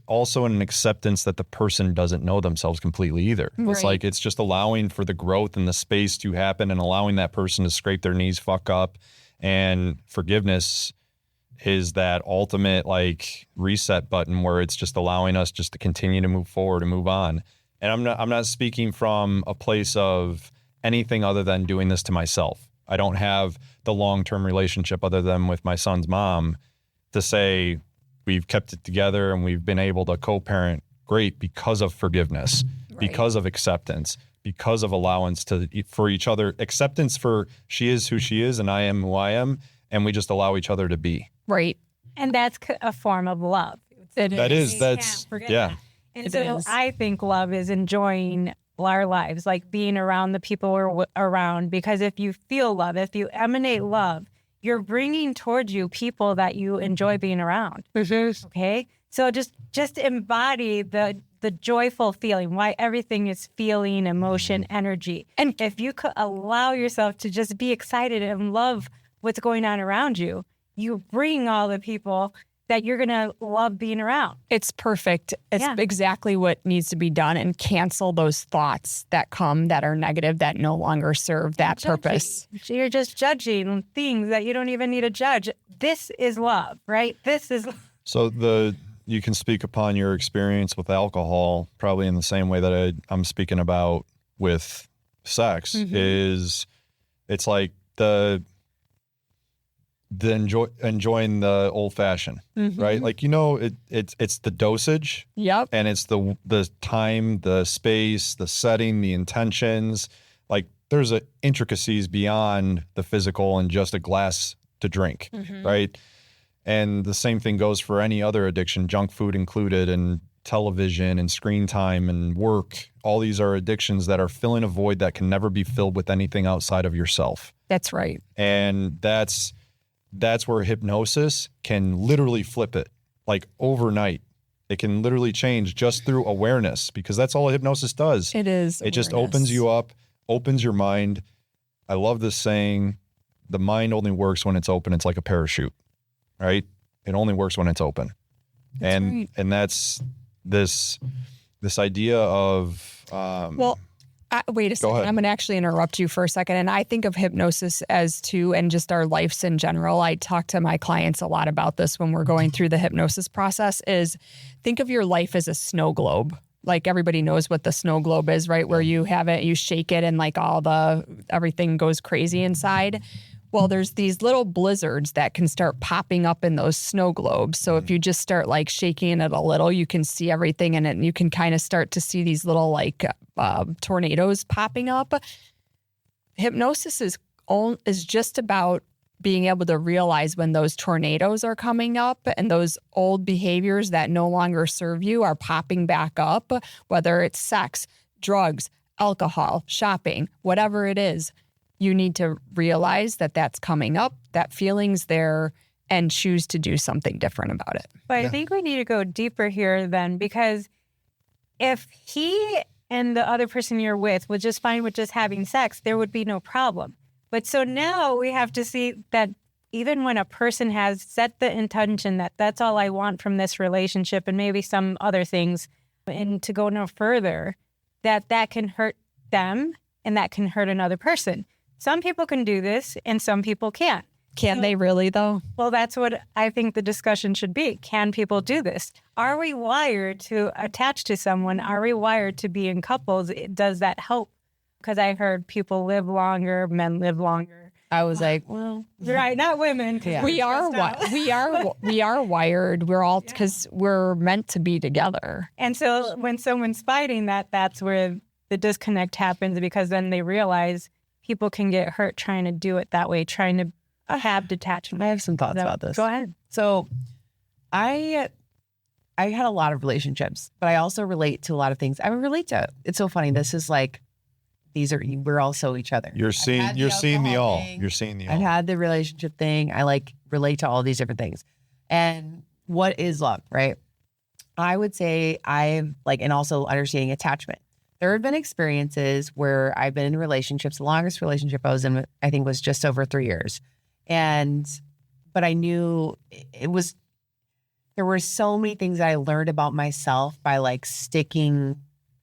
also an acceptance that the person doesn't know themselves completely either. Right. It's like, it's just allowing for the growth and the space to happen and allowing that person to scrape their knees, fuck up. And forgiveness is that ultimate like reset button where it's just allowing us just to continue to move forward and move on. And I'm not speaking from a place of anything other than doing this to myself. I don't have the long-term relationship other than with my son's mom to say we've kept it together and we've been able to co-parent great because of forgiveness, because of acceptance, because of allowance for each other, acceptance for she is who she is and I am who I am, and we just allow each other to be. Right. And that's a form of love. That's yeah. And so I think love is enjoying our lives, like being around the people we're around, because if you feel love, if you emanate love, you're bringing towards you people that you enjoy being around. Okay? So just embody the joyful feeling, why everything is feeling, emotion, energy. And if you could allow yourself to just be excited and love what's going on around you, you bring all the people that you're going to love being around. It's perfect. It's exactly what needs to be done, and cancel those thoughts that come that are negative, that no longer serve that purpose. You're just judging things that you don't even need to judge. This is love, right? This is love. So you can speak upon your experience with alcohol probably in the same way that I'm speaking about with sex. Is it's like enjoying the old fashioned, right? Like, you know, it's the dosage. Yep. And it's the time, the space, the setting, the intentions. Like, there's intricacies beyond the physical and just a glass to drink, right? And the same thing goes for any other addiction, junk food included. And television and screen time and work. All these are addictions that are filling a void that can never be filled with anything outside of yourself. That's right. And that's where hypnosis can literally flip it, like overnight. It can literally change just through awareness, because that's all hypnosis does. It is. It just opens you up, opens your mind. I love this saying, the mind only works when it's open. It's like a parachute, right? It only works when it's open. That's right. And that's this idea of wait a second. I'm going to actually interrupt you for a second. And I think of hypnosis as too, and just our lives in general. I talk to my clients a lot about this when we're going through the hypnosis process, is think of your life as a snow globe. Like everybody knows what the snow globe is, right? Where you have it, you shake it and like everything goes crazy inside. Well, there's these little blizzards that can start popping up in those snow globes. So if you just start like shaking it a little, you can see everything in it, and you can kind of start to see these little like tornadoes popping up. Hypnosis is just about being able to realize when those tornadoes are coming up and those old behaviors that no longer serve you are popping back up, whether it's sex, drugs, alcohol, shopping, whatever it is. You need to realize that that's coming up, that feeling's there, and choose to do something different about it. But I think we need to go deeper here then, because if he and the other person you're with was just fine with just having sex, there would be no problem. But so now we have to see that even when a person has set the intention that that's all I want from this relationship and maybe some other things, and to go no further, that can hurt them and that can hurt another person. Some people can do this and some people can't. Can they really, though? Well, that's what I think the discussion should be. Can people do this? Are we wired to attach to someone? Are we wired to be in couples? Does that help? Because I heard people live longer, men live longer. I was like, well, right, not women. Yeah. We are wired. We're all, because we're meant to be together. And so when someone's fighting that, that's where the disconnect happens, because then they realize people can get hurt trying to do it that way, trying to have detachment. I have some thoughts about this. Go ahead. So I had a lot of relationships, but I also relate to a lot of things. I relate to, it's so funny. This is like, we're also each other. You're seeing the all. I've had the relationship thing. I like relate to all these different things. And what is love, right? I would say and also understanding attachment. There have been experiences where I've been in relationships. The longest relationship I was in, I think, was just over 3 years. But I knew there were so many things that I learned about myself by like sticking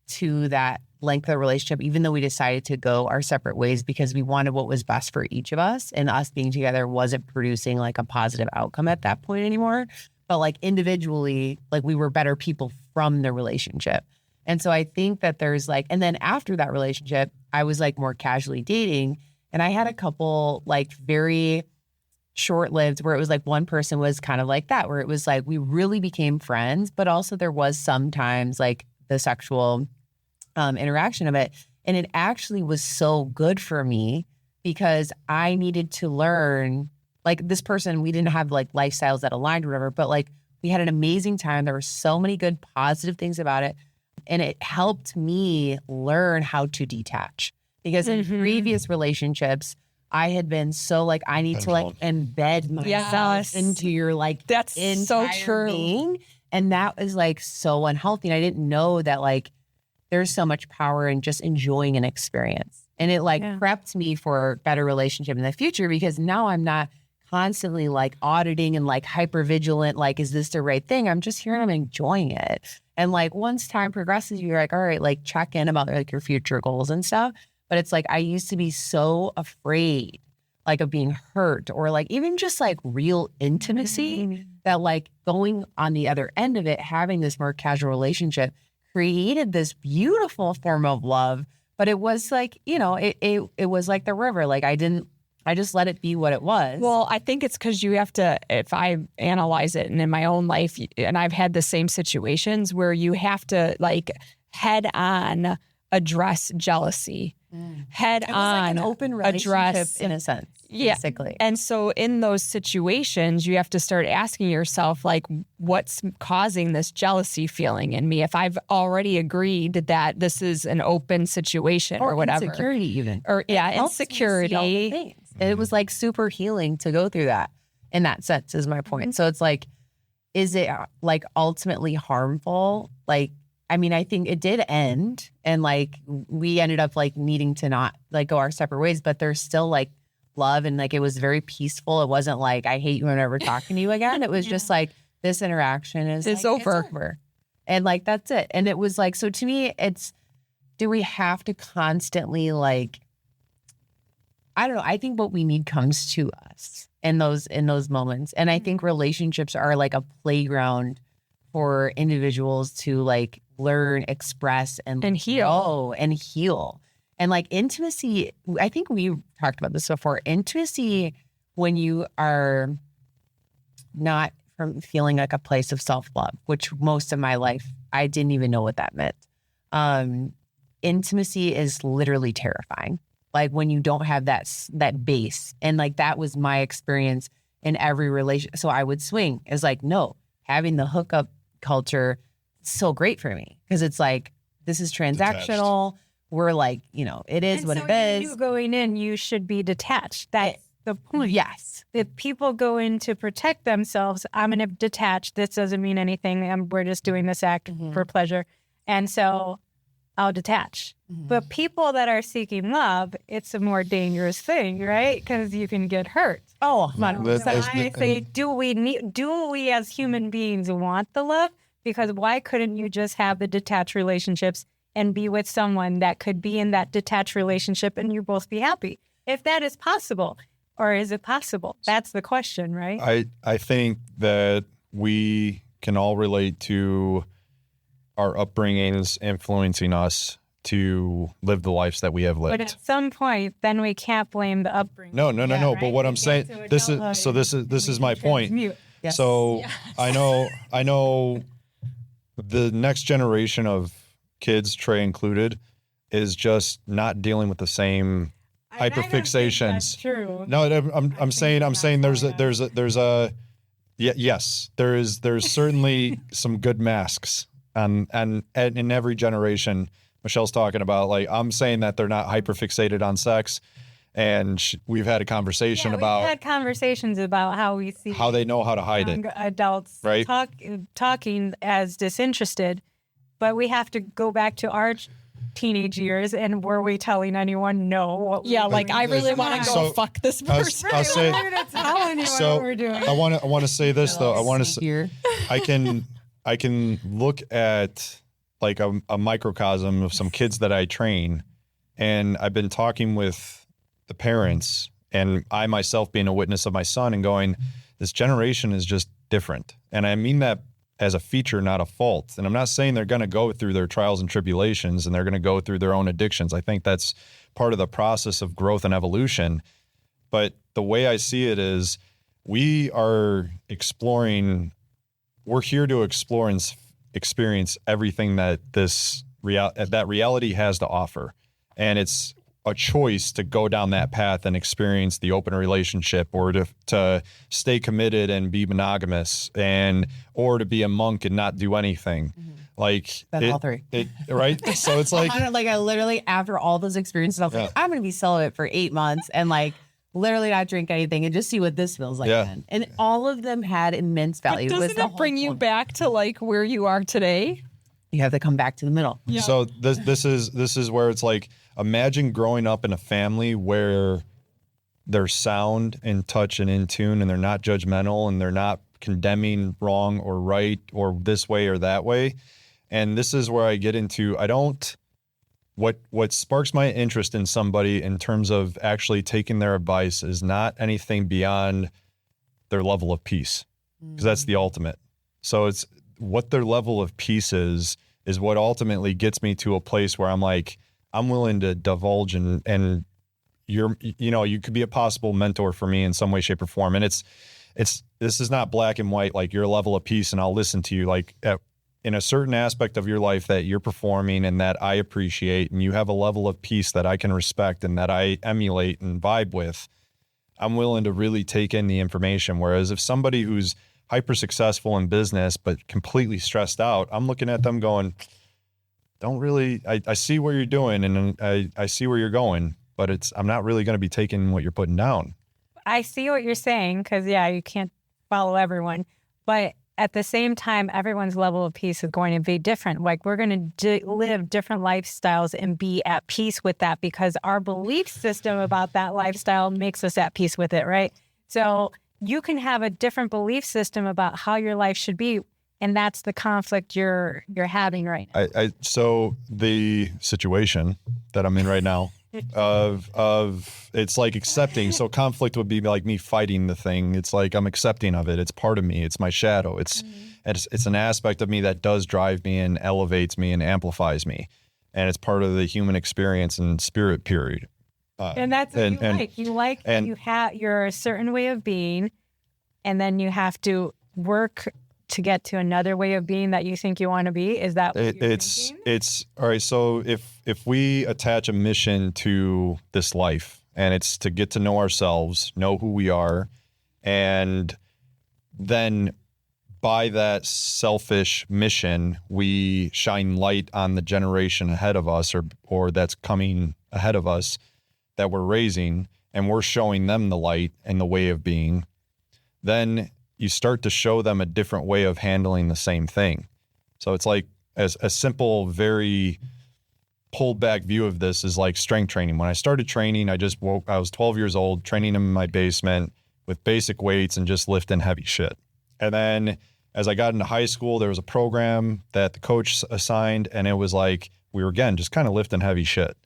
to that length of the relationship, even though we decided to go our separate ways because we wanted what was best for each of us, and us being together wasn't producing like a positive outcome at that point anymore. But like individually, like we were better people from the relationship. And so I think that there's like, and then after that relationship, I was like more casually dating, and I had a couple like very short-lived where it was like one person was kind of like that, where it was like we really became friends, but also there was sometimes like the sexual interaction of it. And it actually was so good for me because I needed to learn, like this person, we didn't have like lifestyles that aligned or whatever, but like we had an amazing time. There were so many good positive things about it. And it helped me learn how to detach, because in previous relationships, I had been so like, I need to like embed myself into your like, that's so true. Being. And that was like so unhealthy. And I didn't know that like, there's so much power in just enjoying an experience. And it like prepped me for a better relationship in the future, because now I'm not constantly like auditing and like hyper vigilant, like, is this the right thing? I'm just here and I'm enjoying it. And like once time progresses, you're like, all right, like check in about like your future goals and stuff. But it's like, I used to be so afraid like of being hurt or like even just like real intimacy that like going on the other end of it, having this more casual relationship created this beautiful form of love. But it was like, you know, it was like the river. Like I just let it be what it was. Well, I think it's because you have to, if I analyze it and in my own life, and I've had the same situations where you have to like head on address jealousy, head on like an open relationship address in a sense. Yeah. basically. And so in those situations, you have to start asking yourself, like, what's causing this jealousy feeling in me? If I've already agreed that this is an open situation or whatever. Insecurity even. Or, yeah, It helps me see all the insecurity. things. And it was like super healing to go through that in that sense is my point. So it's like, is it like ultimately harmful? Like, I mean, I think it did end and like we ended up like needing to not like go our separate ways, but there's still like love and like it was very peaceful. It wasn't like I hate you and never talking to you again. It was just like this interaction is It's like, over. It's over. And like that's it. And it was like, so to me, it's, do we have to constantly like, I don't know. I think what we need comes to us in those moments. And I think relationships are like a playground for individuals to like learn, express, and heal. grow and heal. And like intimacy, I think we talked about this before. Intimacy, when you are not from feeling like a place of self-love, which most of my life, I didn't even know what that meant. Intimacy is literally terrifying. Like when you don't have that base. And like that was my experience in every relation. So I would swing. It's like, no, having the hookup culture is so great for me because it's like, this is transactional. We're like, you know, it is And what so it is. you knew going in, you should be detached. That's the point. Yes. If people go in to protect themselves, I'm going to detach. This doesn't mean anything. We're just doing this act for pleasure. And so I'll detach. But people that are seeking love, it's a more dangerous thing, right? Because you can get hurt. Oh, So I say, do we as human beings want the love? Because why couldn't you just have the detached relationships and be with someone that could be in that detached relationship and you both be happy? If that is possible, or is it possible? That's the question, right? I think that we can all relate to our upbringings influencing us to live the lives that we have lived. But at some point, then we can't blame the upbringing. No. right? But what I'm saying, this is my point. Yes. So I know the next generation of kids, Trey included, is just not dealing with the same hyperfixations. That's true. No, I'm saying there's a yes, there's certainly some good masks and in every generation. Michelle's talking about, like, I'm saying that they're not hyperfixated on sex, and we've had a conversation about we've had conversations about how we see how they know how to hide it. Adults Right. talking as disinterested, but we have to go back to our teenage years, and were we telling anyone no? What we Yeah, were like doing? I really want to go So, fuck this I'll person. say, We're not gonna tell anyone so what we're doing. I want to say this though. I want to say, Here. I can look at like a microcosm of some kids that I train, and I've been talking with the parents, and I myself being a witness of my son, and going, this generation is just different, and I mean that as a feature, not a fault. And I'm not saying they're going to go through their trials and tribulations and they're going to go through their own addictions. I think that's part of the process of growth and evolution. But the way I see it is, we are exploring. We're here to explore and experience everything that that reality has to offer, and it's a choice to go down that path and experience the open relationship, or to stay committed and be monogamous, or to be a monk and not do anything. Like All three. Right? So it's like, I literally, after all those experiences, I was like, I'm going to be celibate for 8 months and like literally not drink anything and just see what this feels like. Then. And all of them had immense value. But doesn't it bring you back to like where you are today? You have to come back to the middle. Yeah. So this is where it's like, imagine growing up in a family where they're sound and touch and in tune, and they're not judgmental, and they're not condemning wrong or right or this way or that way. And this is where I get into, what sparks my interest in somebody in terms of actually taking their advice is not anything beyond their level of peace, because that's the ultimate. So it's what their level of peace is what ultimately gets me to a place where I'm like, I'm willing to divulge and you could be a possible mentor for me in some way, shape, or form. And this is not black and white, like your level of peace and I'll listen to you, like in a certain aspect of your life that you're performing and that I appreciate, and you have a level of peace that I can respect and that I emulate and vibe with. I'm willing to really take in the information. Whereas if somebody who's hyper successful in business, but completely stressed out, I'm looking at them going, don't really, I see what you're doing and I see where you're going, but I'm not really going to be taking what you're putting down. I see what you're saying because, you can't follow everyone. But at the same time, everyone's level of peace is going to be different. Like we're going to live different lifestyles and be at peace with that because our belief system about that lifestyle makes us at peace with it, right? So you can have a different belief system about how your life should be. And that's the conflict you're having right now. So the situation that I'm in right now of it's like accepting. So conflict would be like me fighting the thing. It's like I'm accepting of it. It's part of me. It's my shadow. It's an aspect of me that does drive me and elevates me and amplifies me. And it's part of the human experience and spirit period. And that's what you like. You're a certain way of being, and then you have to work to get to another way of being that you think you want to be. Is that what you're thinking? It's all right. So if we attach a mission to this life, and it's to get to know ourselves, know who we are, and then by that selfish mission, we shine light on the generation ahead of us or that's coming ahead of us that we're raising, and we're showing them the light and the way of being, then you start to show them a different way of handling the same thing. So it's like as a simple, very pulled back view of this is like strength training. When I started training, I was 12 years old, training in my basement with basic weights and just lifting heavy shit. And then as I got into high school, there was a program that the coach assigned, and it was like, we were again, just kind of lifting heavy shit.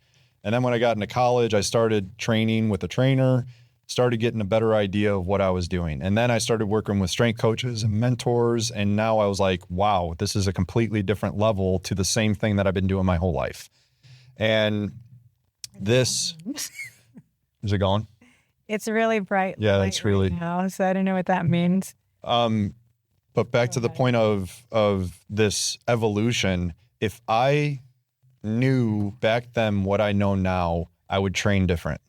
And then when I got into college, I started training with a trainer, started getting a better idea of what I was doing. And then I started working with strength coaches and mentors. And now I was like, wow, this is a completely different level to the same thing that I've been doing my whole life. And this, is it going? It's really bright. Yeah, it's really. Right now, so I don't know what that means. But back to the point of this evolution, if I knew back then what I know now, I would train different.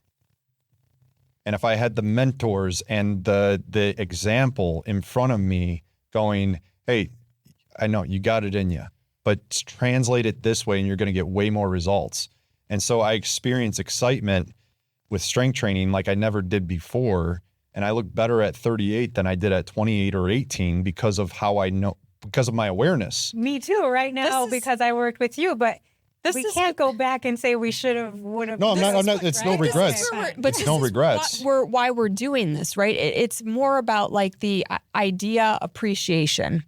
And if I had the mentors and the example in front of me going, hey, I know you got it in you, but translate it this way and you're going to get way more results. And so I experienced excitement with strength training like I never did before. And I look better at 38 than I did at 28 or 18 because of how I know, because of my awareness. Me too, right now, because I worked with you, but we can't go back and say we should have, would have. No, I'm not. It's no regrets. But it's no regrets. Why we're doing this, right? It's more about like the idea appreciation.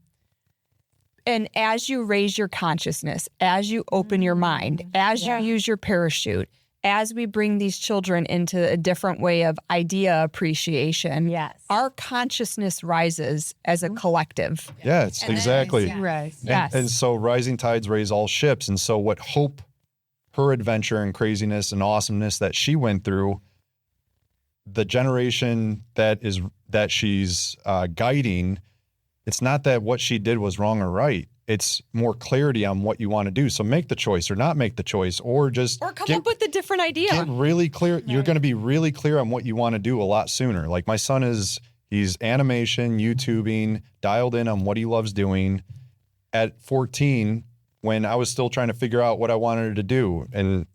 And as you raise your consciousness, as you open your mind, as you use your parachute, as we bring these children into a different way of idea appreciation, our consciousness rises as a collective. Yeah, it's exactly. Yes. And so rising tides raise all ships. And so what Hope, her adventure and craziness and awesomeness that she went through, the generation that she's guiding, it's not that what she did was wrong or right. It's more clarity on what you want to do. So make the choice or not make the choice, or come up with a different idea. Get really clear. Right. You're going to be really clear on what you want to do a lot sooner. Like my son he's animation, YouTubing, dialed in on what he loves doing. At 14, when I was still trying to figure out what I wanted to do. And,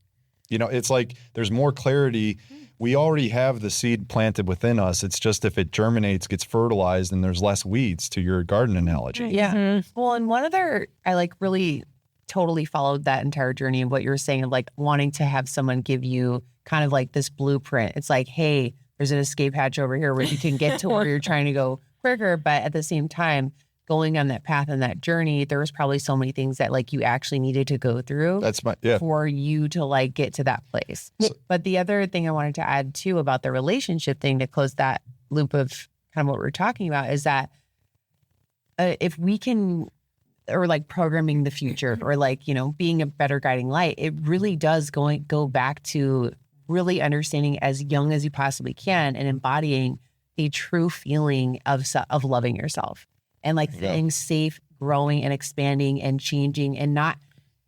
it's like there's more clarity. We already have the seed planted within us. It's just if it germinates, gets fertilized, and there's less weeds, to your garden analogy. Yeah. Mm-hmm. Well, and I really totally followed that entire journey of what you were saying, of like wanting to have someone give you kind of like this blueprint. It's like, hey, there's an escape hatch over here where you can get to where you're trying to go quicker. But at the same time, going on that path and that journey, there was probably so many things that like you actually needed to go through for you to like get to that place. But the other thing I wanted to add too about the relationship thing to close that loop of kind of what we're talking about is that if we can, or like programming the future or like, being a better guiding light, it really does go back to really understanding as young as you possibly can and embodying a true feeling of loving yourself. And like feeling safe, growing and expanding and changing, and not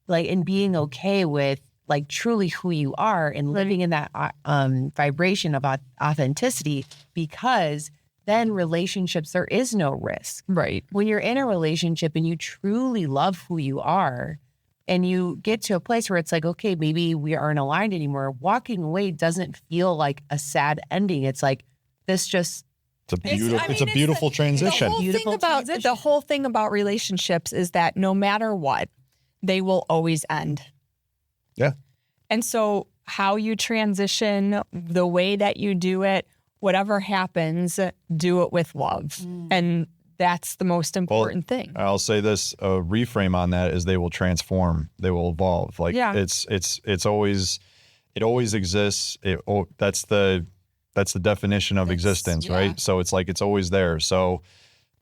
like, and being okay with like truly who you are and living in that vibration of authenticity, because then relationships, there is no risk. Right. When you're in a relationship and you truly love who you are and you get to a place where it's like, okay, maybe we aren't aligned anymore, walking away doesn't feel like a sad ending. It's like, this just, it's a beautiful transition. The whole thing about relationships is that no matter what, they will always end. Yeah. And so how you transition, the way that you do it, whatever happens, do it with love. And that's the most important thing. I'll say this, a reframe on that is they will transform, they will evolve. Like it's always, it always exists. That's the definition of existence, right? So it's like, it's always there. So,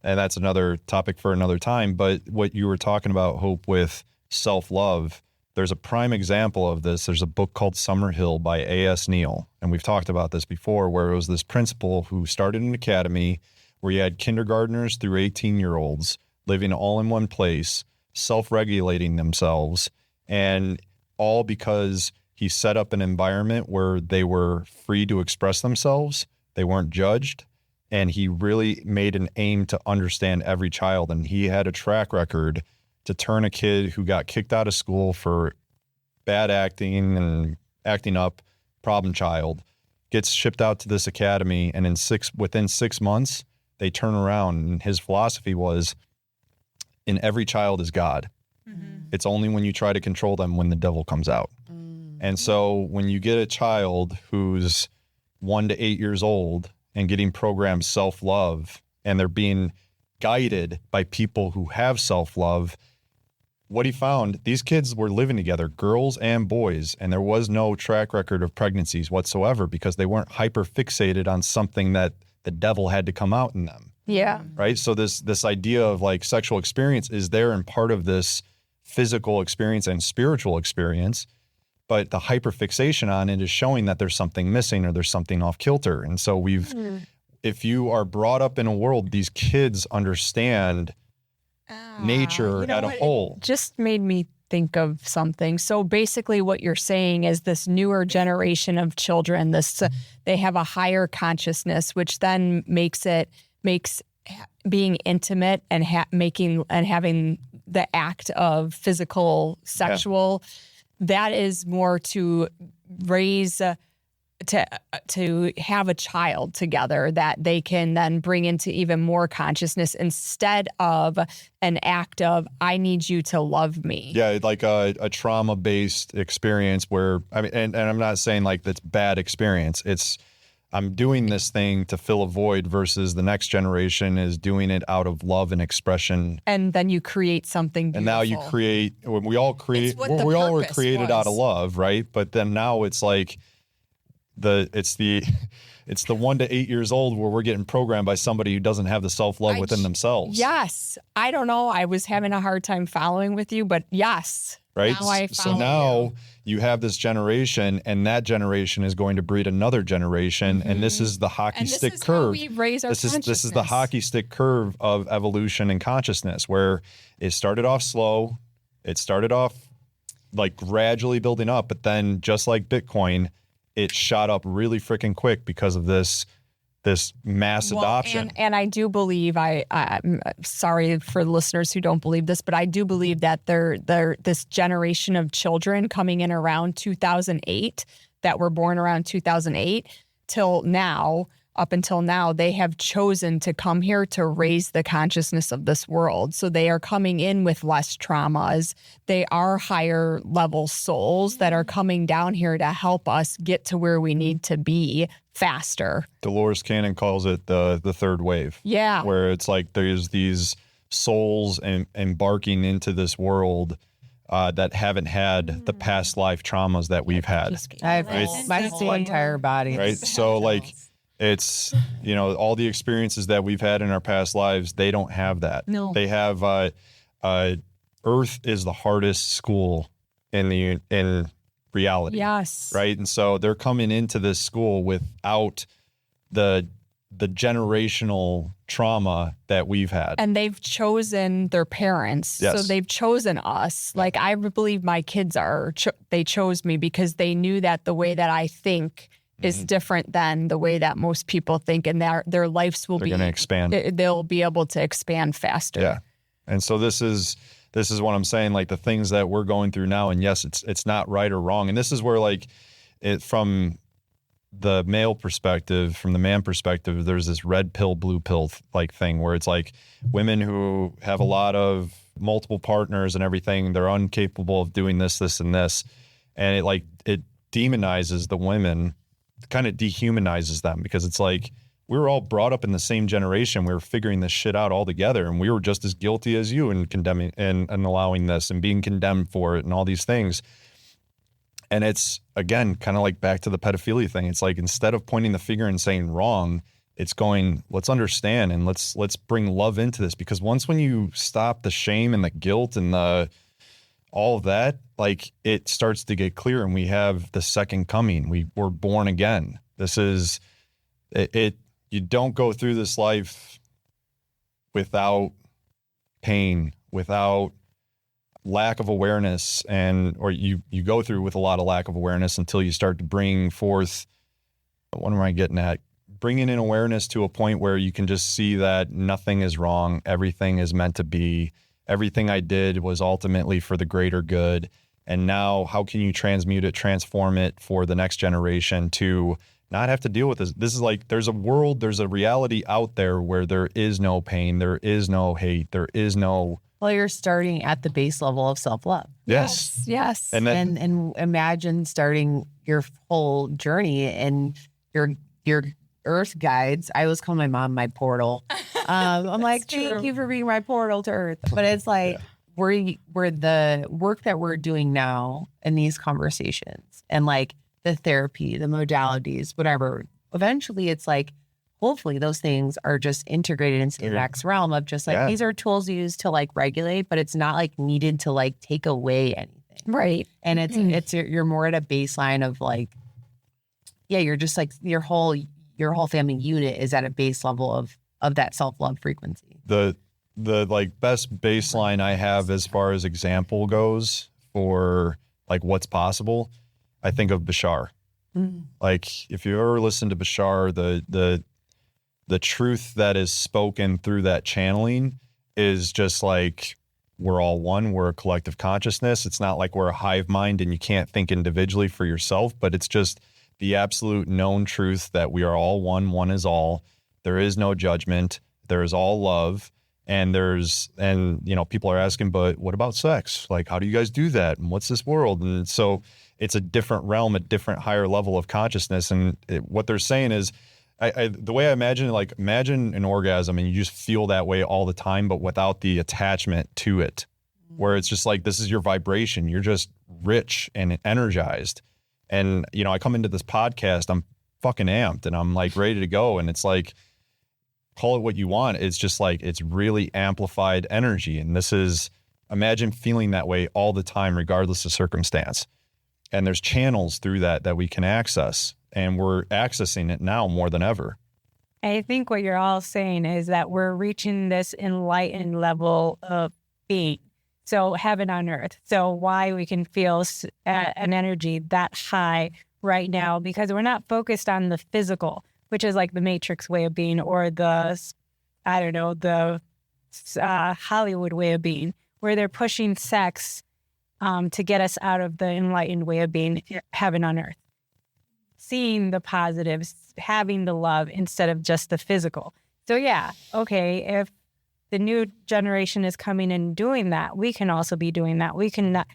and that's another topic for another time. But what you were talking about, Hope, with self-love, there's a prime example of this. There's a book called Summerhill by A.S. Neal. And we've talked about this before, where it was this principal who started an academy where you had kindergartners through 18-year-olds living all in one place, self-regulating themselves, and all because he set up an environment where they were free to express themselves. They weren't judged. And he really made an aim to understand every child. And he had a track record to turn a kid who got kicked out of school for bad acting and acting up, problem child, gets shipped out to this academy. And within 6 months, they turn around. And his philosophy was, in every child is God. It's only when you try to control them when the devil comes out. And so when you get a child who's 1 to 8 years old and getting programmed self-love, and they're being guided by people who have self-love, what he found, these kids were living together, girls and boys, and there was no track record of pregnancies whatsoever because they weren't hyper fixated on something that the devil had to come out in them. Yeah. Right. So this idea of like sexual experience is there and part of this physical experience and spiritual experience. But the hyperfixation on it is showing that there's something missing or there's something off kilter. And so if you are brought up in a world, these kids understand nature at a whole. It just made me think of something. So basically what you're saying is this newer generation of children, they have a higher consciousness, which then makes being intimate and having the act of physical, sexual, that is more to raise, to have a child together that they can then bring into even more consciousness instead of an act of, I need you to love me. Yeah, like a trauma-based experience where, I mean, and I'm not saying like that's bad experience. It's, I'm doing this thing to fill a void versus the next generation is doing it out of love and expression. And then you create something beautiful. And now you create, we all were created out of love, right? But then now it's like it's the 1 to 8 years old where we're getting programmed by somebody who doesn't have the self-love within themselves. Yes. I don't know. I was having a hard time following with you, but yes. Right. So now you have this generation, and that generation is going to breed another generation. And this is the hockey stick curve. How we raise our consciousness. This is the hockey stick curve of evolution and consciousness, where it started off slow. It started off like gradually building up, but then just like Bitcoin, it shot up really freaking quick because of this mass adoption. And I do believe, I'm sorry for listeners who don't believe this, but I do believe that this generation of children coming in around 2008 that were born around 2008 till now, up until now, they have chosen to come here to raise the consciousness of this world. So they are coming in with less traumas. They are higher level souls that are coming down here to help us get to where we need to be faster. Dolores Cannon calls it the third wave. Yeah. Where it's like there's these souls embarking into this world that haven't had the past life traumas that we've had. My whole entire body. Right. So like, it's, all the experiences that we've had in our past lives, they don't have that. No. They have, Earth is the hardest school in reality. Yes. Right. And so they're coming into this school without the the generational trauma that we've had. And they've chosen their parents. Yes. So they've chosen us. Like, I believe my kids they chose me because they knew that the way that I think is different than the way that most people think, and their lives will They're going to expand. They'll be able to expand faster. Yeah. And so this is what I'm saying, like the things that we're going through now. And yes, it's not right or wrong. And this is where, like, it, from the male perspective, from the man perspective, there's this red pill, blue pill like thing where it's like women who have a lot of multiple partners and everything, they're incapable of doing this, and this. And it demonizes the women, kind of dehumanizes them, because it's like, we were all brought up in the same generation. We were figuring this shit out all together, and we were just as guilty as you in condemning and allowing this and being condemned for it and all these things. And it's, again, kind of like back to the pedophilia thing. It's like, instead of pointing the finger and saying wrong, it's going, let's understand and let's bring love into this. Because when you stop the shame and the guilt and all of that, like, it starts to get clear, and we have the second coming. We're born again. This is it. You don't go through this life without pain, without lack of awareness, or you go through with a lot of lack of awareness until you start to bring forth, what am I getting at? Bringing in awareness to a point where you can just see that nothing is wrong. Everything is meant to be. Everything I did was ultimately for the greater good. And now how can you transmute it, transform it for the next generation to not have to deal with this? This is like, there's a reality out there where there is no pain. There is no hate. There is no. Well, you're starting at the base level of self-love. Yes. Yes. And imagine starting your whole journey and your earth guides. I always call my mom my portal. I'm like, thank you for being my portal to earth. But it's like, we're the work that we're doing now in these conversations and like the therapy, the modalities, whatever. Eventually it's like, hopefully those things are just integrated into the next realm of just like, these are tools used to like regulate, but it's not like needed to like take away anything. Right. And you're more at a baseline of like, you're just like your whole family unit is at a base level of that self-love frequency. The like best baseline I have as far as example goes for like what's possible, I think of Bashar. Like, if you ever listen to Bashar, the truth that is spoken through that channeling is just like, we're all one, we're a collective consciousness. It's not like we're a hive mind and you can't think individually for yourself, but it's just the absolute known truth that we are all one is all. There is no judgment. There is all love. And people are asking, but what about sex? Like, how do you guys do that? And what's this world? And so it's a different realm, a different higher level of consciousness. And what they're saying is, the way I imagine it, like, imagine an orgasm and you just feel that way all the time, but without the attachment to it, where it's just like, this is your vibration. You're just rich and energized. And, I come into this podcast, I'm fucking amped and I'm like ready to go. And it's like, call it what you want. It's just like, it's really amplified energy. And imagine feeling that way all the time, regardless of circumstance. And there's channels through that we can access. And we're accessing it now more than ever. I think what you're all saying is that we're reaching this enlightened level of being. So heaven on earth. So why we can feel an energy that high right now, because we're not focused on the physical, which is like the Matrix way of being, or the Hollywood way of being, where they're pushing sex to get us out of the enlightened way of being, heaven on earth. Seeing the positives, having the love instead of just the physical. So if the new generation is coming and doing that, we can also be doing that. We can not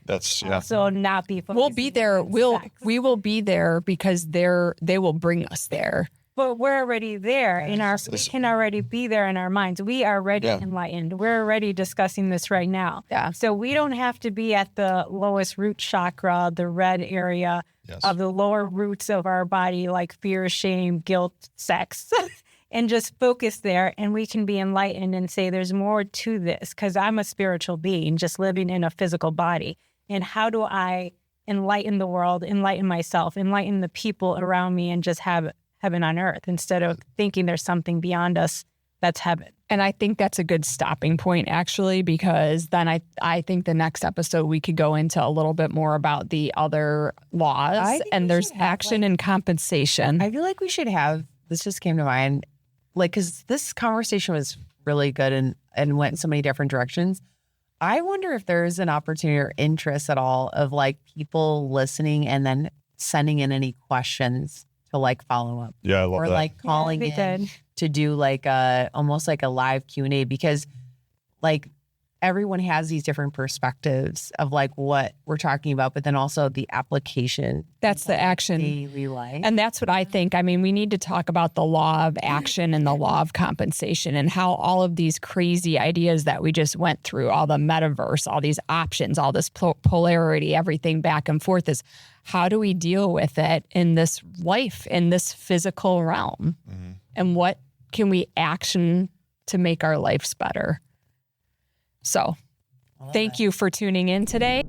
also not be focused. We'll be there. We will be there because they will bring us there. But we're already there we can already be there in our minds. We are already enlightened. We're already discussing this right now. Yeah. So we don't have to be at the lowest root chakra, the red area of the lower roots of our body, like fear, shame, guilt, sex, and just focus there. And we can be enlightened and say, there's more to this, because I'm a spiritual being just living in a physical body. And how do I enlighten the world, enlighten myself, enlighten the people around me, and just have heaven on earth instead of thinking there's something beyond us that's heaven. And I think that's a good stopping point, actually, because then I think the next episode we could go into a little bit more about the other laws, and there's action and compensation. I feel like we should have, this just came to mind, like, because this conversation was really good and went in so many different directions. I wonder if there's an opportunity or interest at all of like people listening and then sending in any questions to like follow up. Yeah, I love or that. like calling in to do like almost like a live Q&A, because like everyone has these different perspectives of like what we're talking about, but then also the application. That's the action. Daily life. And that's what I think. I mean, we need to talk about the law of action and the law of compensation and how all of these crazy ideas that we just went through, all the metaverse, all these options, all this polarity, everything back and forth is how do we deal with it in this life, in this physical realm? Mm-hmm. And what can we action to make our lives better? So thank you for tuning in today.